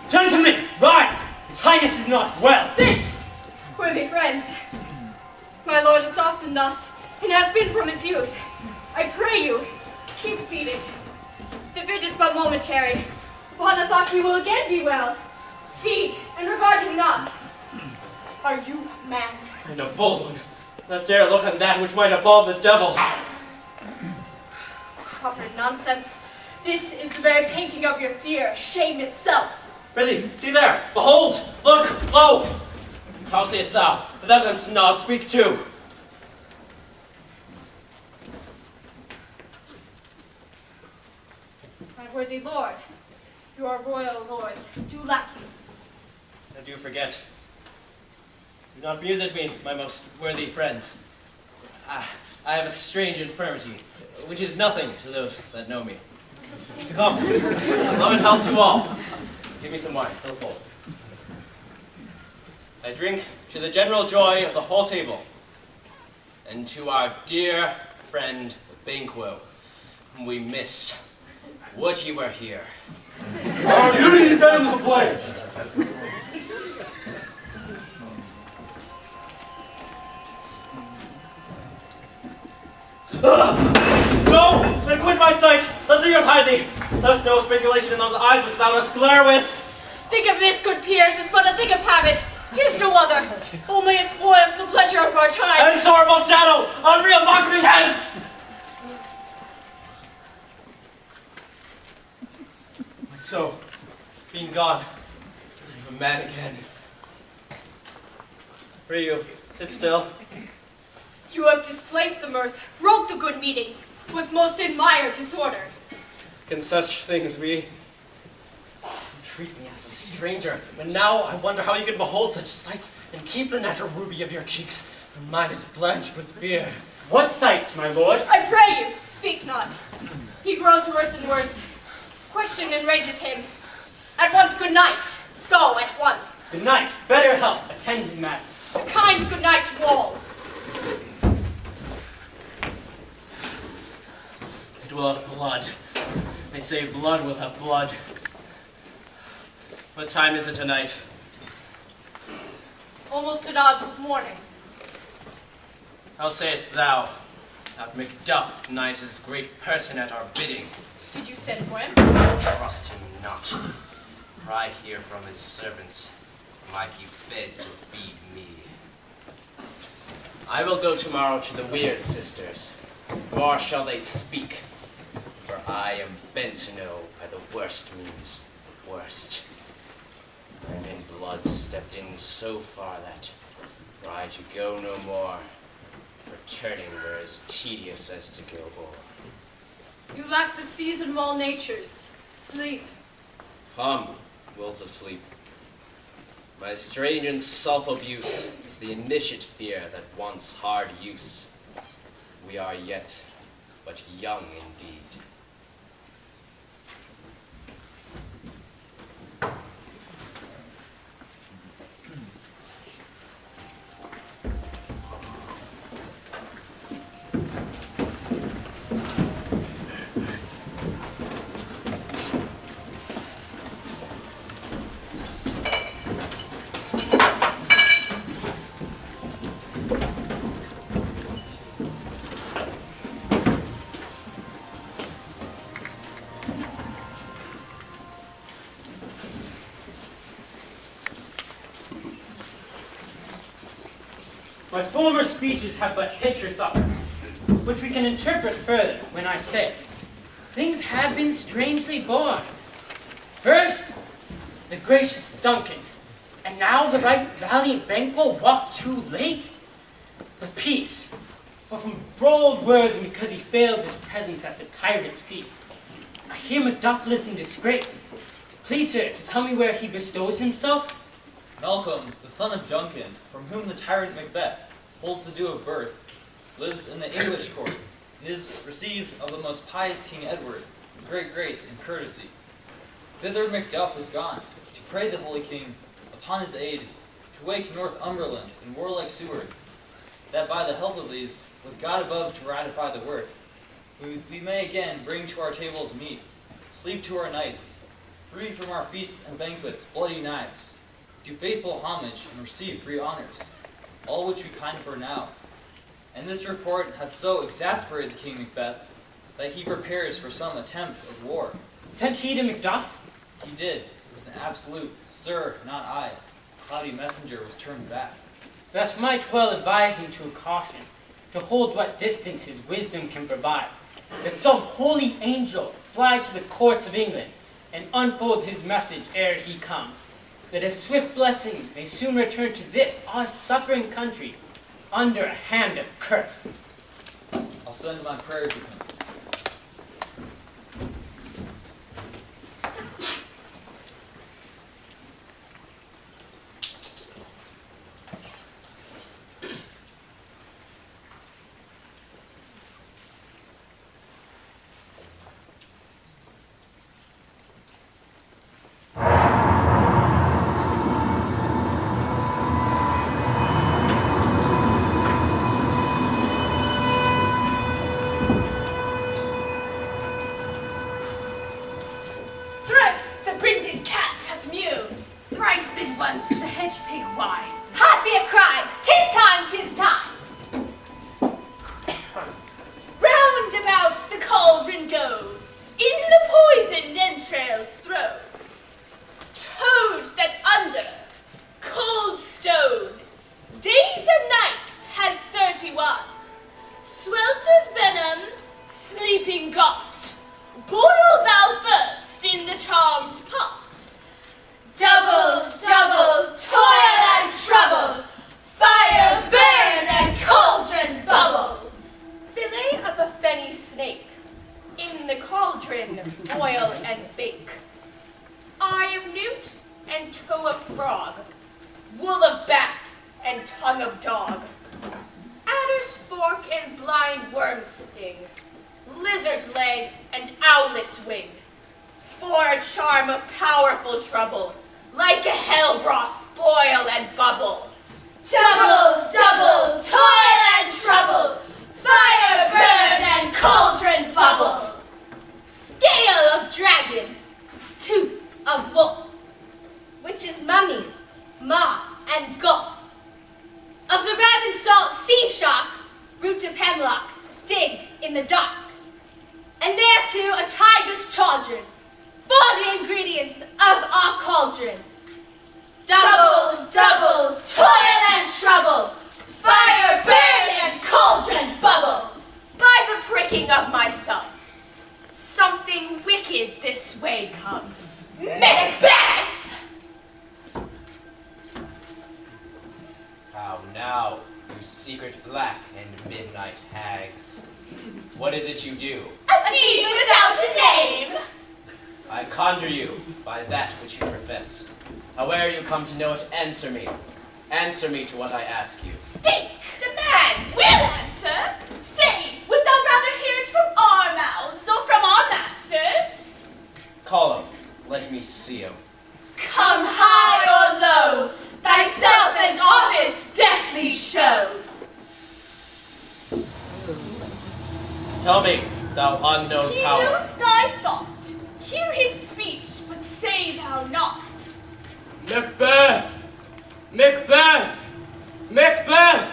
Gentlemen, rise! His highness is not well. Sit, worthy friends. My lord is often thus, and hath been from his youth. I pray you, keep seated. The fit is but momentary. Upon the thought he will again be well. Feed, and regard him not. Are you man? And a bold one, that dare look on that which might appall the devil. Proper nonsense. This is the very painting of your fear, shame itself. Prithee, see there, behold, look, lo! How sayest thou? If thou canst not, speak too. My worthy lord, your royal lords do lack you. I do forget. Do not muse at me, my most worthy friends. I have a strange infirmity, which is nothing to those that know me. Come, love and health to all. Give me some wine, fill full. I drink to the general joy of the whole table, and to our dear friend Banquo, whom we miss. Would he were here. Our duty is in the place. Go, and quit my sight! Let the earth hide thee! There's no speculation in those eyes which thou dost glare with! Think of this, good peers, is but a thing of habit. 'Tis no other. Only it spoils the pleasure of our time. And horrible shadow, unreal mockery hence! So, being gone, I'm a man again. Pray you, sit still. You have displaced the mirth, broke the good meeting, with most admired disorder. Can such things be? You treat me as a stranger, but now I wonder how you can behold such sights and keep the natural ruby of your cheeks, when mine is blanched with fear. What sights, my lord? I pray you, speak not. He grows worse and worse. Question enrages him. At once, good night. Go at once. Good night. Better help. Attend his matters. A kind good night to all. It will have blood. They say blood will have blood. What time is it tonight? Almost at odds with morning. How sayest thou that Macduff tonight is great person at our bidding? Did you send for him? Trust him not. For I hear from his servants, whom I keep fed to feed me. I will go tomorrow to the Weird Sisters, nor shall they speak, for I am bent to know by the worst means worst. And in blood stepped in so far that, were I to go no more, returning were as tedious as to Gilboa. You lack the season of all natures. Sleep. Come, will to sleep. My strange and self-abuse is the initiate fear that wants hard use. We are yet but young indeed. My former speeches have but hit your thoughts, which we can interpret further when I say, things have been strangely born. First, the gracious Duncan, and now the right valiant Banquo walk too late? But peace, for from bold words and because he failed his presence at the tyrant's feast, I hear Macduff lives in disgrace. Please, sir, to tell me where he bestows himself? Malcolm, the son of Duncan, from whom the tyrant Macbeth holds the due of birth, lives in the English court, and is received of the most pious King Edward with great grace and courtesy. Thither Macduff is gone, to pray the Holy King upon his aid, to wake Northumberland in warlike Seward, that by the help of these, with God above to ratify the work, we may again bring to our tables meat, sleep to our nights, free from our feasts and banquets, bloody knives, do faithful homage and receive free honors, all which we pine for now. And this report hath so exasperated King Macbeth that he prepares for some attempt of war. Sent he to Macduff? He did, with an absolute, "Sir, not I." Cloudy messenger was turned back. That might well advise him to caution, to hold what distance his wisdom can provide, that some holy angel fly to the courts of England and unfold his message ere he come, that a swift blessing may soon return to this, our suffering country, under a hand of curse. I'll send my prayer to him. How now, you secret black and midnight hags? What is it you do? A deed without a name! I conjure you by that which you profess. Howe'er you come to know it, answer me. Answer me to what I ask you. Speak! Demand! We'll answer! Say, would thou rather hear it from our mouths or from our masters? Call him. Let me see him. Come high or low, thyself and office deftly show. Tell me, thou unknown He power. knows thy thought. Hear his speech, but say thou not. Macbeth! Macbeth! Macbeth!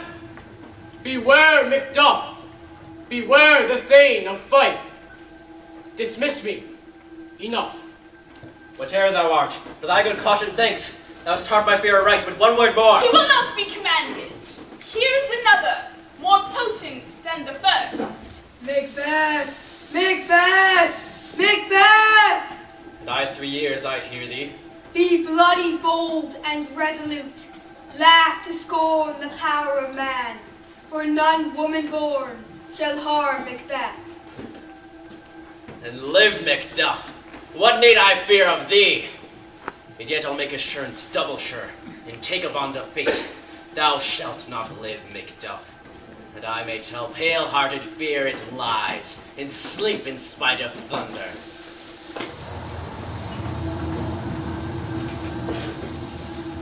Beware Macduff! Beware the Thane of Fife! Dismiss me. Enough. Whate'er thou art, for thy good caution thanks. Thou hast taught my fear aright, but one word more. He will not be commanded. Here's another, more potent than the first. Macbeth! Macbeth! Macbeth! And I 3 years I'd hear thee. Be bloody bold and resolute. Laugh to scorn the power of man, for none woman born shall harm Macbeth. And live, Macduff. What need I fear of thee? And yet I'll make assurance double sure, and take a bond of fate. Thou shalt not live, Macduff. And I may tell pale-hearted fear it lies, and sleep in spite of thunder.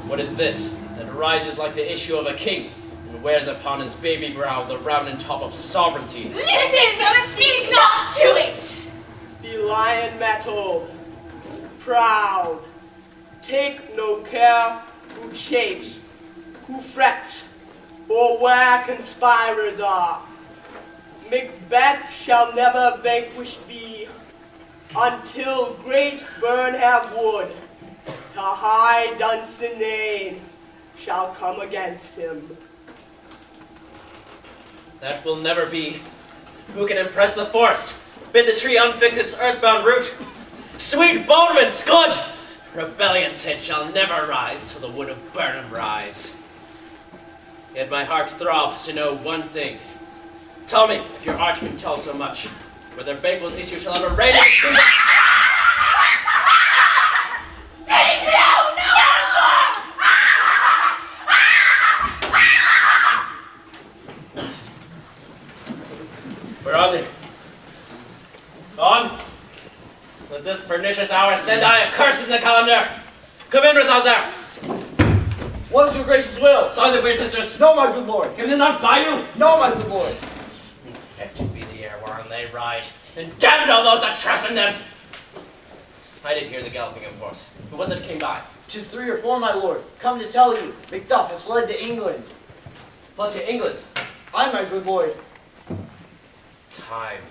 What is this that rises like the issue of a king, and wears upon his baby brow the rounded top of sovereignty? Listen, but speak not to it! Be lion mettled, proud, take no care who chafes, who frets, or where conspirers are. Macbeth shall never vanquished be, until great Burnham Wood, to high Dunsinane, shall come against him. That will never be. Who can impress the forest? Bid the tree unfix its earthbound root. Sweet Baldwin's good! Rebellion's head shall never rise till the wood of Burnham rise. Yet my heart throbs to know one thing. Tell me, if your art can tell so much, whether Banquo's issue shall ever reign in Say so no more! Where are they? Gone? Let this pernicious hour stand I accursed in the calendar! Come in without there! What is your grace's will? Saw the weird sisters! No, my good lord. Can they not buy you? No, my good lord. Infected be the air whereon they ride, and damned all those that trust in them! I did hear the galloping, of course. Who was it that came by? 'Tis 3 or 4, my lord. Come to tell you, Macduff has fled to England. Fled to England? Aye, my good lord. Time.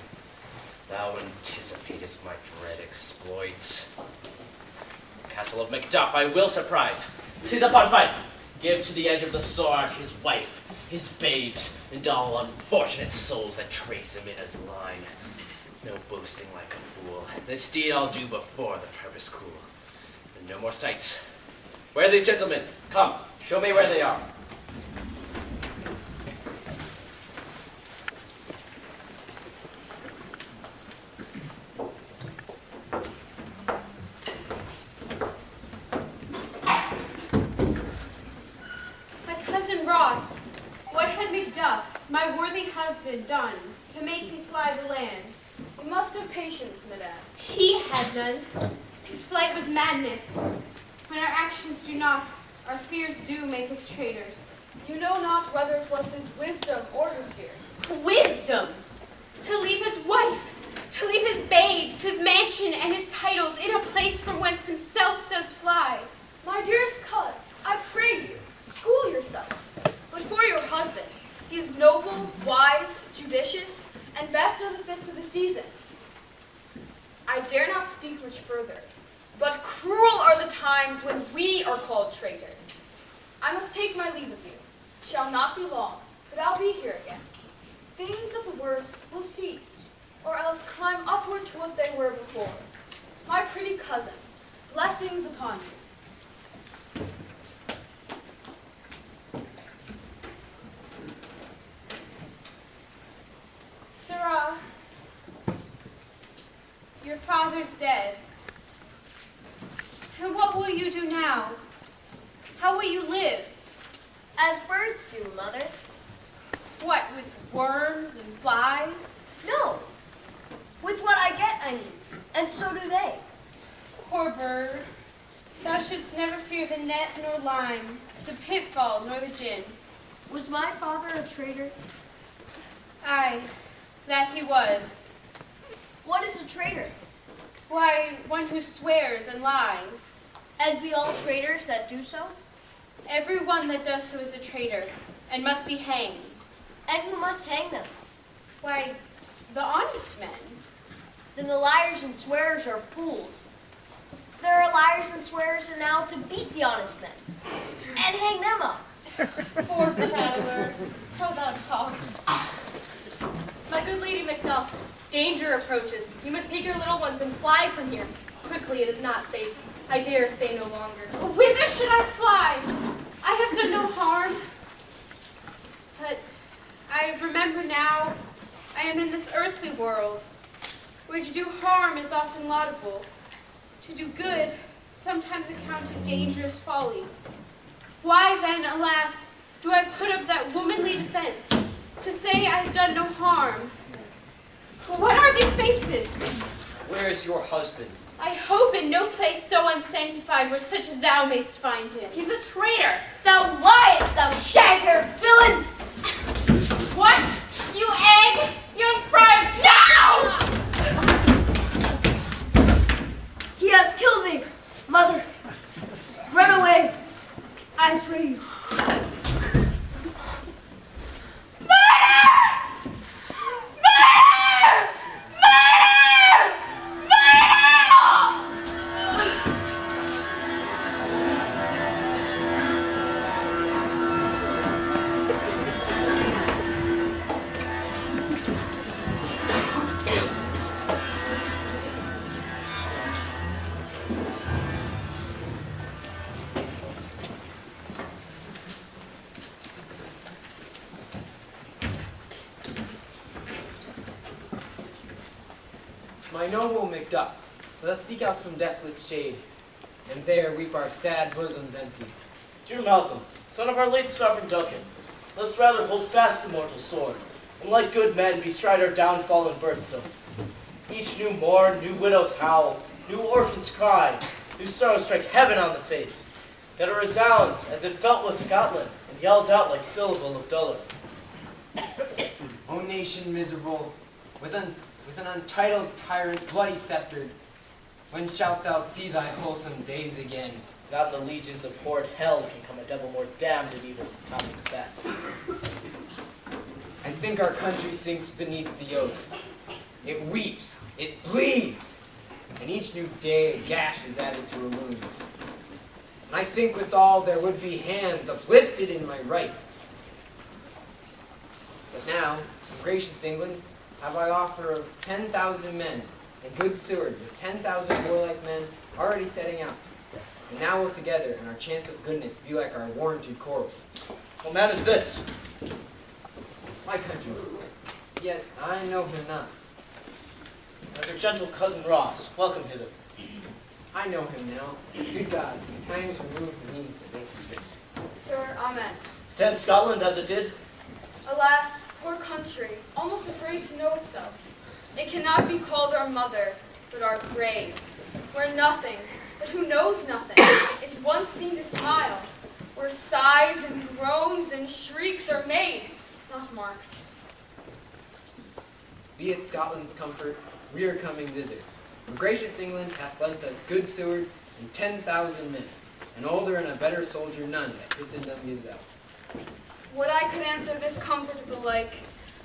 Thou anticipatest my dread exploits. Castle of Macduff I will surprise. Seize upon Fife. Give to the edge of the sword his wife, his babes, and all unfortunate souls that trace him in his line. No boasting like a fool. This deed I'll do before the purpose cool. And no more sights. Where are these gentlemen? Come, show me where they are. Ross, what had Macduff, my worthy husband, done to make him fly the land? You must have patience, madame. He had none. His flight was madness. When our actions do not, our fears do make us traitors. You know not whether it was his wisdom or his fear. Wisdom! To leave his wife, to leave his babes, his mansion, and his titles in a place from whence himself does fly. My dearest cuz, I pray you, school yourself. But for your husband, he is noble, wise, judicious, and best of the fits of the season. I dare not speak much further, but cruel are the times when we are called traitors. I must take my leave of you. Shall not be long, but I'll be here again. Things at the worst will cease, or else climb upward to what they were before. My pretty cousin, blessings upon you. father's dead. And what will you do now? How will you live? As birds do, Mother. What, with worms and flies? No. With what I get, I mean. And so do they. Poor bird. Thou shouldst never fear the net nor line, the pitfall nor the gin. Was my father a traitor? Aye, that he was. What is a traitor? Why, one who swears and lies. And be all traitors that do so? Every one that does so is a traitor, and must be hanged. And who must hang them? Why, the honest men. Then the liars and swearers are fools. There are liars and swearers now to beat the honest men, and hang them up. Poor prattler, how thou talkest. My good lady Macduff, danger approaches. You must take your little ones and fly from here. Quickly, it is not safe. I dare stay no longer. Whither should I fly? I have done no harm. But I remember now, I am in this earthly world, where to do harm is often laudable. To do good, sometimes accounted dangerous folly. Why then, alas, do I put up that womanly defense, to say I have done no harm? What are these faces? Where is your husband? I hope in no place so unsanctified where such as thou mayst find him. He's a traitor. Thou liest, thou shagger, villain! What? You egg? You fried? No! He has killed me! Mother, run away! I pray you. My noble Macduff, let us seek out some desolate shade, and there weep our sad bosoms empty. Dear Malcolm, son of our late sovereign Duncan, let us rather hold fast the mortal sword, and like good men bestride our downfall and birthdom. Each new morn, new widows howl, new orphans cry, new sorrows strike heaven on the face, that it resounds as if felt with Scotland, and yelled out like syllable of dolour. O nation miserable, with an untitled tyrant bloody sceptered, when shalt thou see thy wholesome days again? Not in the legions of horrid hell can come a devil more damned in evils than Tom Macbeth. I think our country sinks beneath the yoke. It weeps, it bleeds, and each new day a gash is added to her wounds. And I think withal there would be hands uplifted in my right. But now, in gracious England, have I offer of 10,000 men, and good Seward with 10,000 warlike men already setting out. And now we'll together, and our chance of goodness be like our warranted quarrel. What man is this? My countryman, yet I know him not. As your gentle cousin Ross, welcome hither. I know him now. Good God, times remove the means that make him great. Sir, amen. Stand Scotland as it did? Alas, poor country, almost afraid to know itself. It cannot be called our mother, but our grave, where nothing, but who knows nothing, is once seen to smile, where sighs and groans and shrieks are made, not marked. Be it Scotland's comfort, we are coming thither. For gracious England hath lent us good Seward and 10,000 men, an older and a better soldier none that Christendom gives out. Would I could answer this comfort of the like,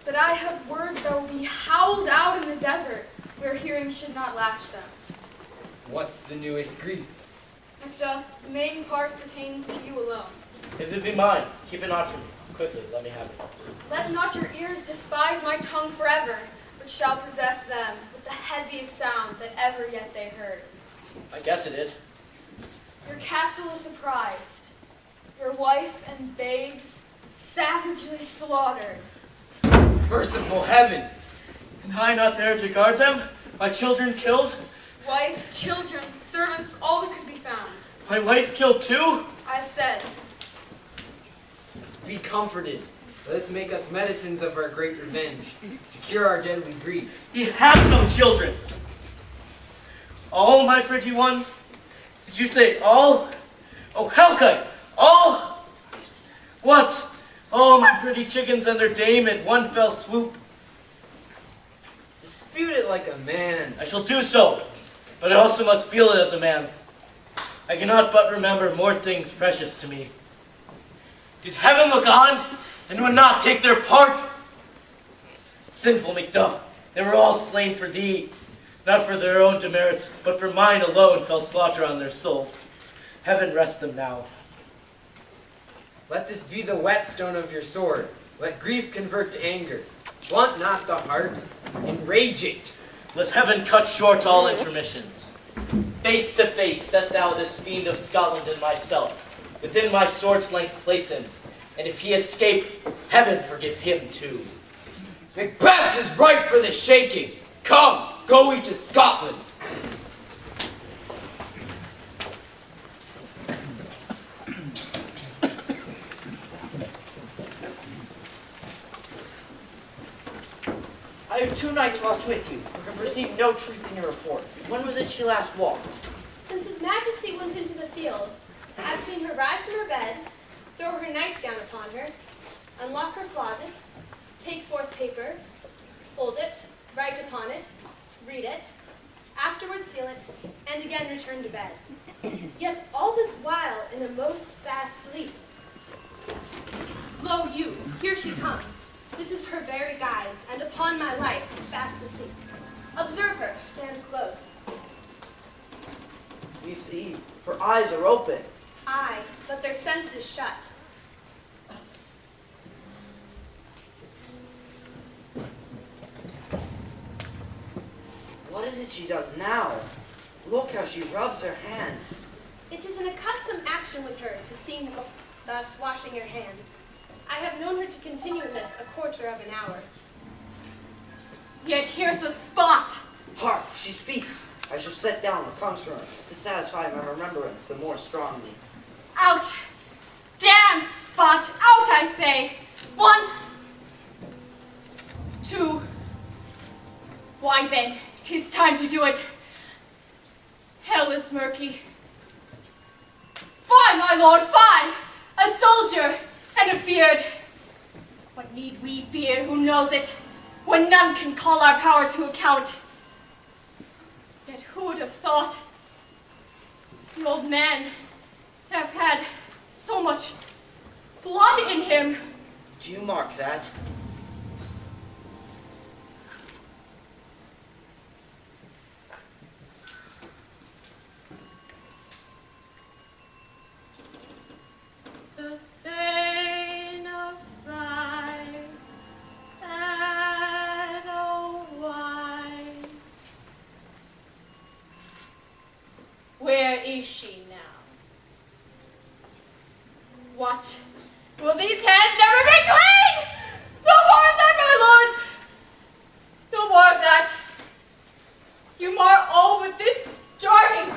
that I have words that will be howled out in the desert, where hearing should not latch them. What's the newest grief? Macduff, the main part pertains to you alone. If it be mine, keep it not from me. Quickly, let me have it. Let not your ears despise my tongue forever, which shall possess them with the heaviest sound that ever yet they heard. I guess it is. Your castle is surprised, your wife and babes savagely slaughtered. Merciful heaven! And I not there to guard them? My children killed? Wife, children, servants, all that could be found. My wife killed too? I've said. Be comforted. Let us make us medicines of our great revenge, to cure our deadly grief. He had no children. All, my pretty ones? Did you say all? Oh, Helkite, all? What? Oh, my pretty chickens and their dame at one fell swoop. Dispute it like a man. I shall do so, but I also must feel it as a man. I cannot but remember more things precious to me. Did heaven look on and would not take their part? Sinful Macduff, they were all slain for thee, not for their own demerits, but for mine alone fell slaughter on their souls. Heaven rest them now. Let this be the whetstone of your sword. Let grief convert to anger. Blunt not the heart, enrage it. Let heaven cut short all intermissions. Face to face set thou this fiend of Scotland and myself. Within my sword's length place him, and if he escape, heaven forgive him too. Macbeth is ripe for the shaking. Come, go we to Scotland. I have 2 nights walked with you, but have received no truth in your report. When was it she last walked? Since His Majesty went into the field, I've seen her rise from her bed, throw her nightgown upon her, unlock her closet, take forth paper, fold it, write upon it, read it, afterward seal it, and again return to bed. Yet all this while in a most fast sleep. Lo you, here she comes. This is her very guise, and upon my life, fast asleep. Observe her, stand close. You see, her eyes are open. Aye, but their senses shut. What is it she does now? Look how she rubs her hands. It is an accustomed action with her to seem thus washing her hands. I have known her to continue this a quarter of an hour. Yet here's a spot. Hark, she speaks. I shall set down the conqueror to satisfy my remembrance the more strongly. Out! Damn spot! Out, I say! 1, 2. Why then, 'tis time to do it. Hell is murky. Fie, my lord, fie! A soldier and afeard. What need we fear, who knows it, when none can call our power to account? Yet who would have thought the old man have had so much blood in him? Do you mark that? The Thane of Five and a wife. Where is she now? What? Will these hands never be clean? No more of that, my lord! No more of that. You mar all with this jarring.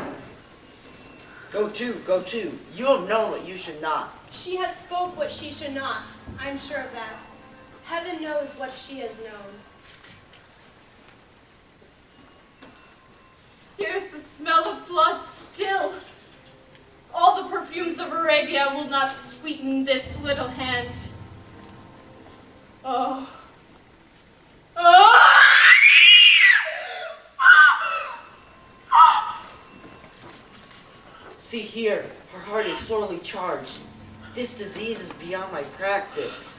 Go to, go to. You have known what you should not. She has spoke what she should not. I'm sure of that. Heaven knows what she has known. Here's the smell of blood still. All the perfumes of Arabia will not sweeten this little hand. Oh. Oh! See here, her heart is sorely charged. This disease is beyond my practice.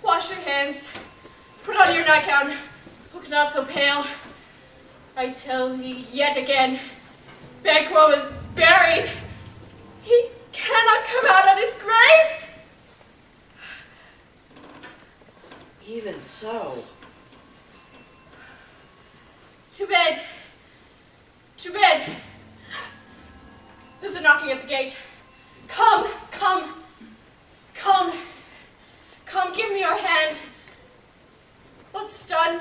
Wash your hands. Put on your nightgown. Look not so pale. I tell thee yet again, Banquo is buried. He cannot come out of his grave. Even so. To bed. To bed. There's a knocking at the gate. Come, come, come. Come, give me your hand. What's done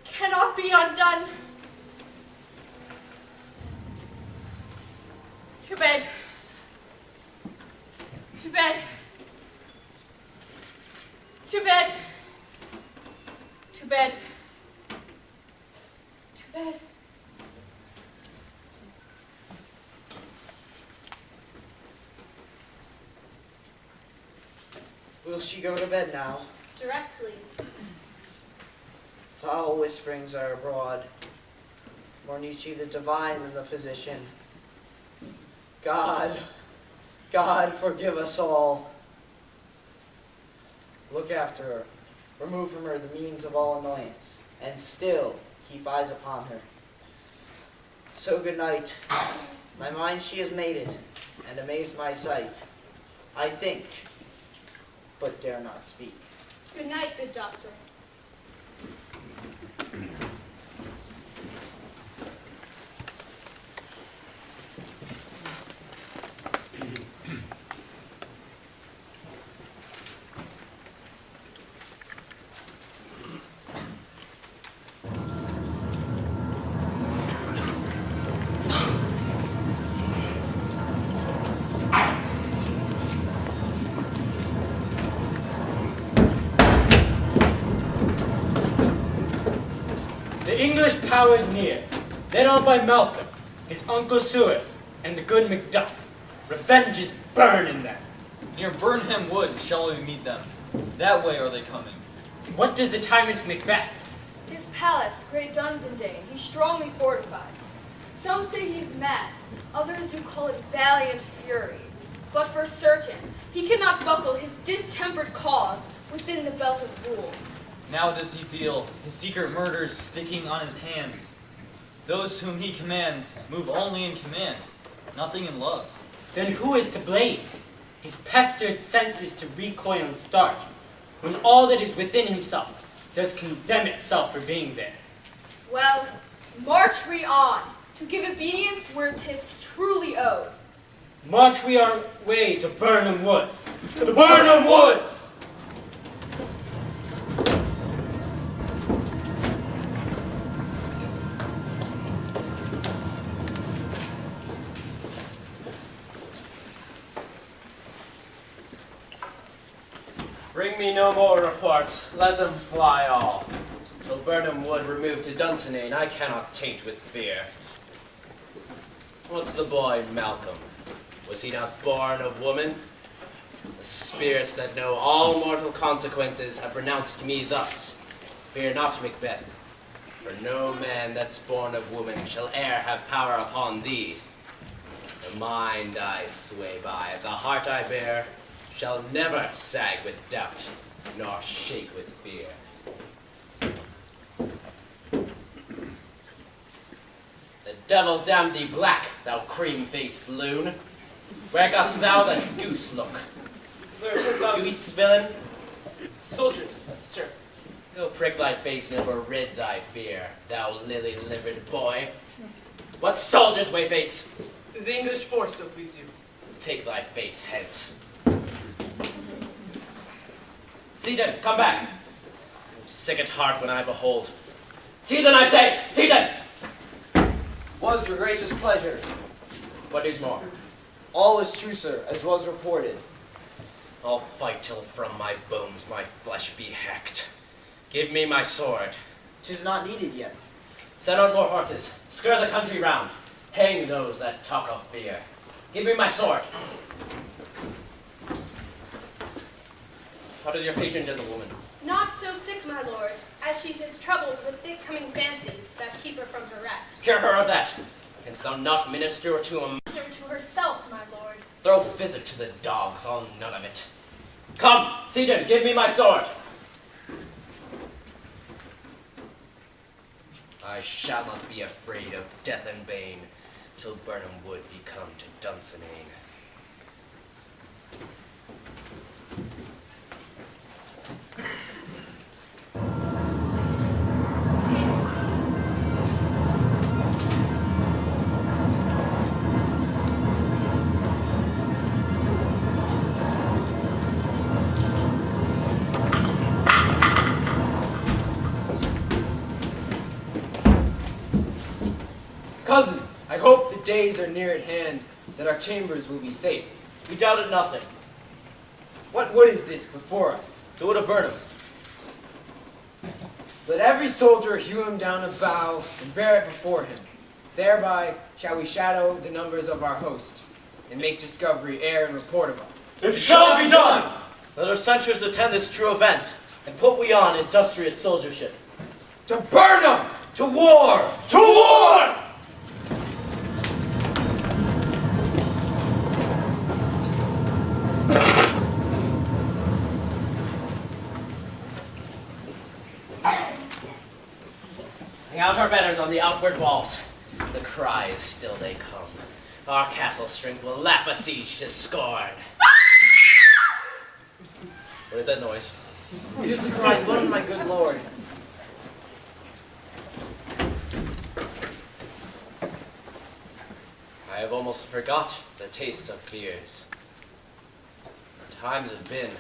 cannot undone. To bed. To bed. To bed. To bed. To bed. Will she go to bed now? Directly. Foul whisperings are abroad. More needs ye the divine than the physician. God, God, forgive us all. Look after her. Remove from her the means of all annoyance, and still keep eyes upon her. So good night. My mind she has mated, and amazed my sight. I think, but dare not speak. Good night, good doctor. The English power is near, led on by Malcolm, his uncle Seward, and the good Macduff. Revenge is burning them. Near Burnham Wood shall we meet them. That way are they coming. What does the tyrant Macbeth? His palace, great Dunsinane, he strongly fortifies. Some say he is mad, others do call it valiant fury. But for certain, he cannot buckle his distempered cause within the belt of rule. Now does he feel his secret murders sticking on his hands. Those whom he commands move only in command, nothing in love. Then who is to blame? His pestered senses to recoil and start, when all that is within himself does condemn itself for being there. Well, march we on, to give obedience where 'tis truly owed. March we our way to Burnham Wood. To the Burnham Woods! Bring me no more reports, let them fly all. Till Burnham Wood removed to Dunsinane, I cannot taint with fear. What's the boy Malcolm? Was he not born of woman? The spirits that know all mortal consequences have pronounced me thus. Fear not, Macbeth, for no man that's born of woman shall e'er have power upon thee. The mind I sway by, the heart I bear, shall never sag with doubt, nor shake with fear. The devil damn thee black, thou cream-faced loon. Where gost thou that goose look? Goose villain? Soldiers, sir. Go prick thy face and over rid thy fear, thou lily-livered boy. What soldiers, Wayface? The English force, so please you. Take thy face hence. Seaton, come back. I'm sick at heart when I behold. Seaton, I say! Seaton! Was your gracious pleasure. What news more? All is true, sir, as was reported. I'll fight till from my bones my flesh be hacked. Give me my sword. 'Tis not needed yet. Send on more horses. Skir the country round. Hang those that talk of fear. Give me my sword. How does your patient gentlewoman? Not so sick, my lord, as she is troubled with thick-coming fancies that keep her from her rest. Cure her of that. Canst thou not minister to a Minister to herself, my lord. Throw physic to the dogs, I'll none of it. Come, Seaton, give me my sword. I shall not be afraid of death and bane, till Burnham Wood be come to Dunsinane. days are near at hand that our chambers will be safe. We doubted nothing. What wood is this before us? The wood of Burnham. Let every soldier hew him down a bough and bear it before him. Thereby shall we shadow the numbers of our host, and make discovery ere and report of us. It shall be done! Let our censures attend this true event, and put we on industrious soldiership. To Burnham! To war! To war! Hang out our banners on the outward walls. The cries still they come. Our castle strength will laugh a siege to scorn. What is that noise? It is the cry of one, my good lord. I have almost forgot the taste of fears. Times have been,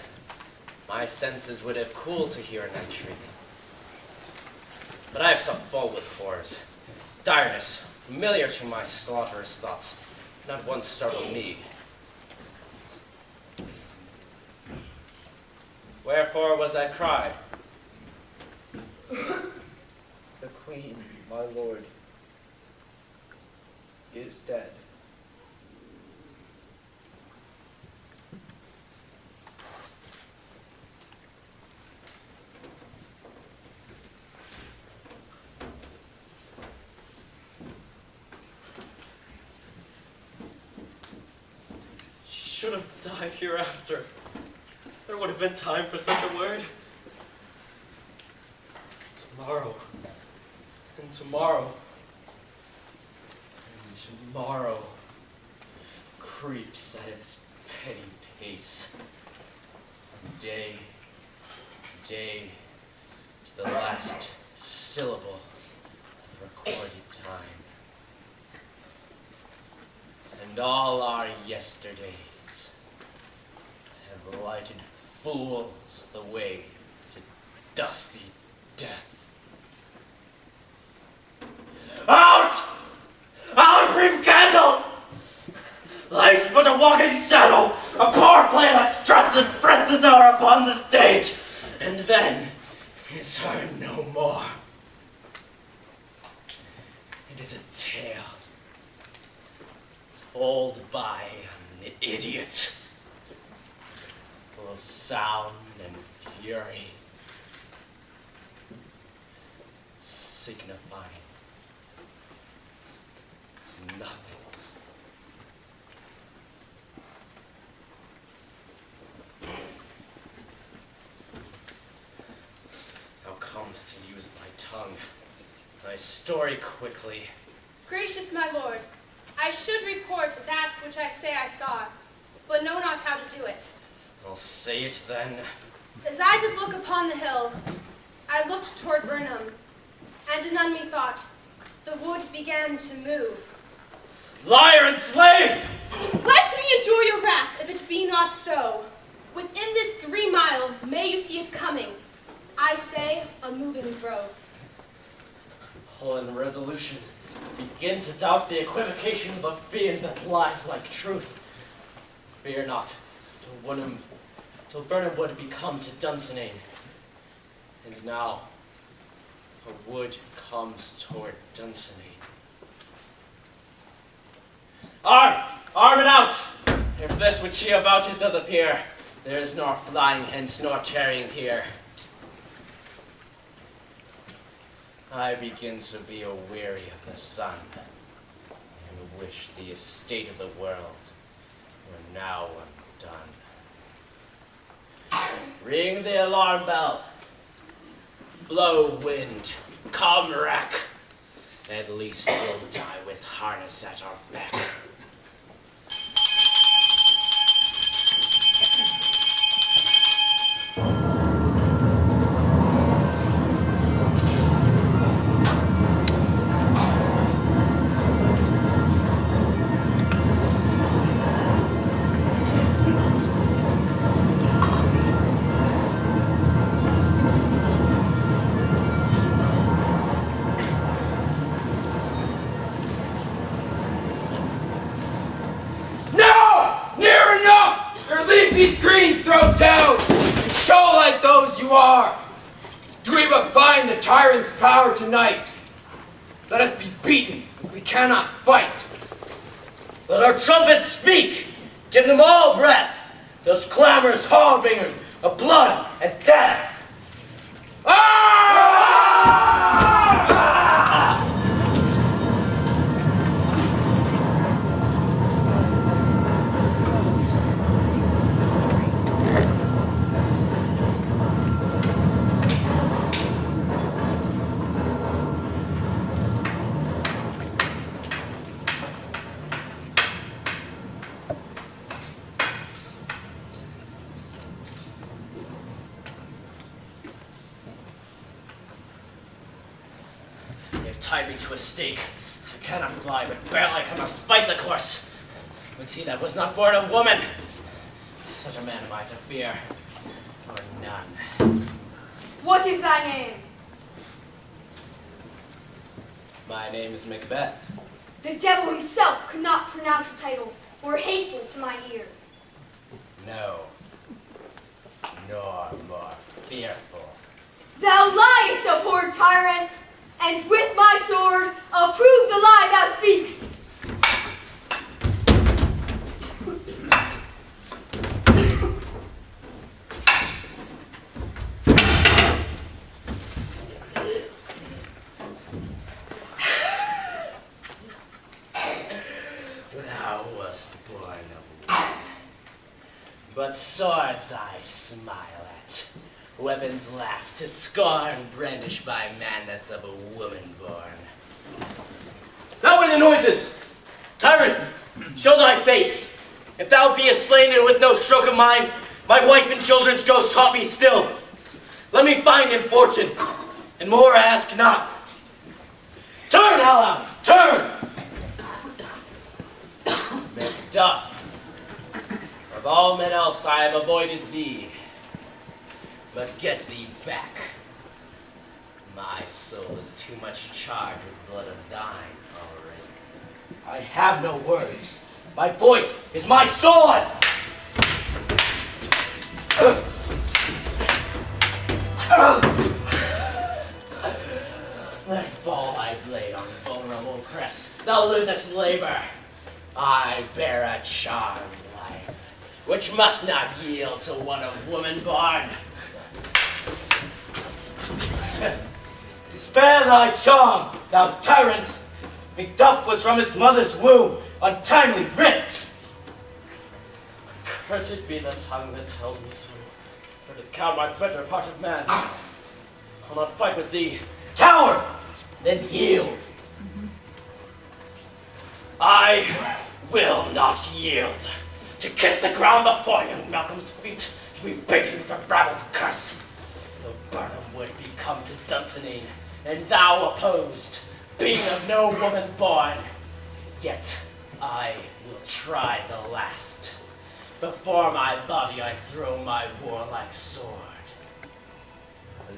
my senses would have cooled to hear a night shriek. But I have some full with horrors. Direness, familiar to my slaughterous thoughts, not once startled me. Wherefore was that cry? The queen, my lord, is dead. Should have died hereafter. There would have been time for such a word. Tomorrow. And tomorrow. And tomorrow creeps at its petty pace. From day to day to the last syllable of recorded time. And all our yesterdays have lighted fools the way to dusty death. Out! Out, brief candle! Life's but a walking shadow, a poor play that struts and frets its hour upon the stage, and then is heard no more. It is a tale told by an idiot, full of sound and fury, signifying nothing. Now comes to use thy tongue, thy story quickly. Gracious my lord, I should report that which I say I saw, but know not how to do it. I'll say it then. As I did look upon the hill, I looked toward Burnham, and anon methought the wood began to move. Liar and slave! Let me endure your wrath, if it be not so. Within this 3 mile may you see it coming. I say, a moving grove. All in resolution, begin to doubt the equivocation of a fear that lies like truth. Fear not, till Burnham would become to Dunsinane. And now, a wood comes toward Dunsinane. Arm! Arm it out! If this which she avouches does appear, there is nor flying hence nor tarrying here. I begin to be a-weary of the sun, and wish the estate of the world were now undone. Ring the alarm bell. Blow wind. Come wreck. At least we'll die with harness at our back. find the tyrant's power tonight. Let us be beaten if we cannot fight. Let our trumpets speak. Give them all breath. Those clamorous harbingers of blood and death. Tied me to a stake. I cannot fly, but bear like I must fight the course. But he that was not born of woman, such a man am I to fear, or none. What is thy name? My name is Macbeth. The devil himself could not pronounce a title more hateful to my ear. No, nor more fearful. Thou liest, O poor tyrant! And with my sword, I'll prove the lie thou speakst. Thou wast born of woman, but swords I smile at. Weapons laugh to scorn, brandished by man that's of a woman born. That were the noises! Tyrant, show thy face! If thou beest slain and with no stroke of mine, my wife and children's ghosts haunt me still. Let me find in fortune, and more I ask not. Turn, Allah! Turn! Macduff, of all men else I have avoided thee. But get thee back. My soul is too much charged with blood of thine already. I have no words. My voice is my sword! Let fall thy blade on vulnerable crest. Thou losest labor. I bear a charmed life, which must not yield to one of woman born. To spare thy charm, thou tyrant, Macduff was from his mother's womb untimely ripped. Cursed be the tongue that tells me so, for to count my better part of man. I'll not fight with thee. Coward, then yield. I will not yield. To kiss the ground before young Malcolm's feet, to be baited with the rabble's curse. Though Burnham would be come to Dunsinane, and thou opposed, being of no woman born, yet I will try the last. Before my body I throw my warlike sword.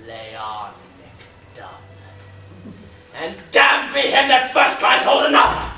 Lay on, Macduff, and damned be him that first cries hold enough!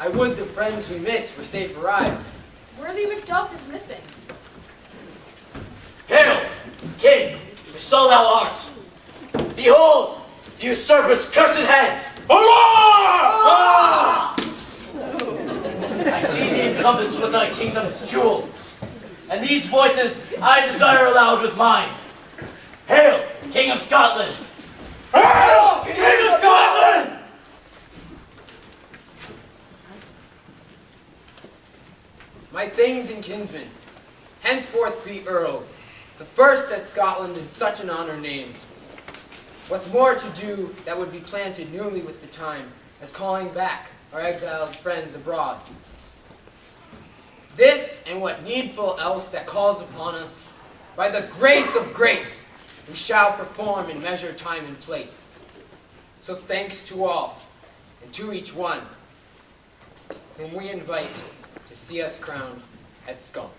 I would the friends we missed were safe arrived. Worthy Macduff is missing. Hail, King, for so thou art. Behold, the usurper's cursed head. I see thee encompassed with thy kingdom's jewel, and these voices I desire aloud with mine. Hail, King of Scotland! Hail, King of Scotland! My thanes and kinsmen, henceforth be earls, the first that Scotland in such an honor named. What's more to do that would be planted newly with the time as calling back our exiled friends abroad. This and what needful else that calls upon us, by the grace of grace, we shall perform in measured time and place. So thanks to all, and to each one, whom we invite to see us crowned at Scone.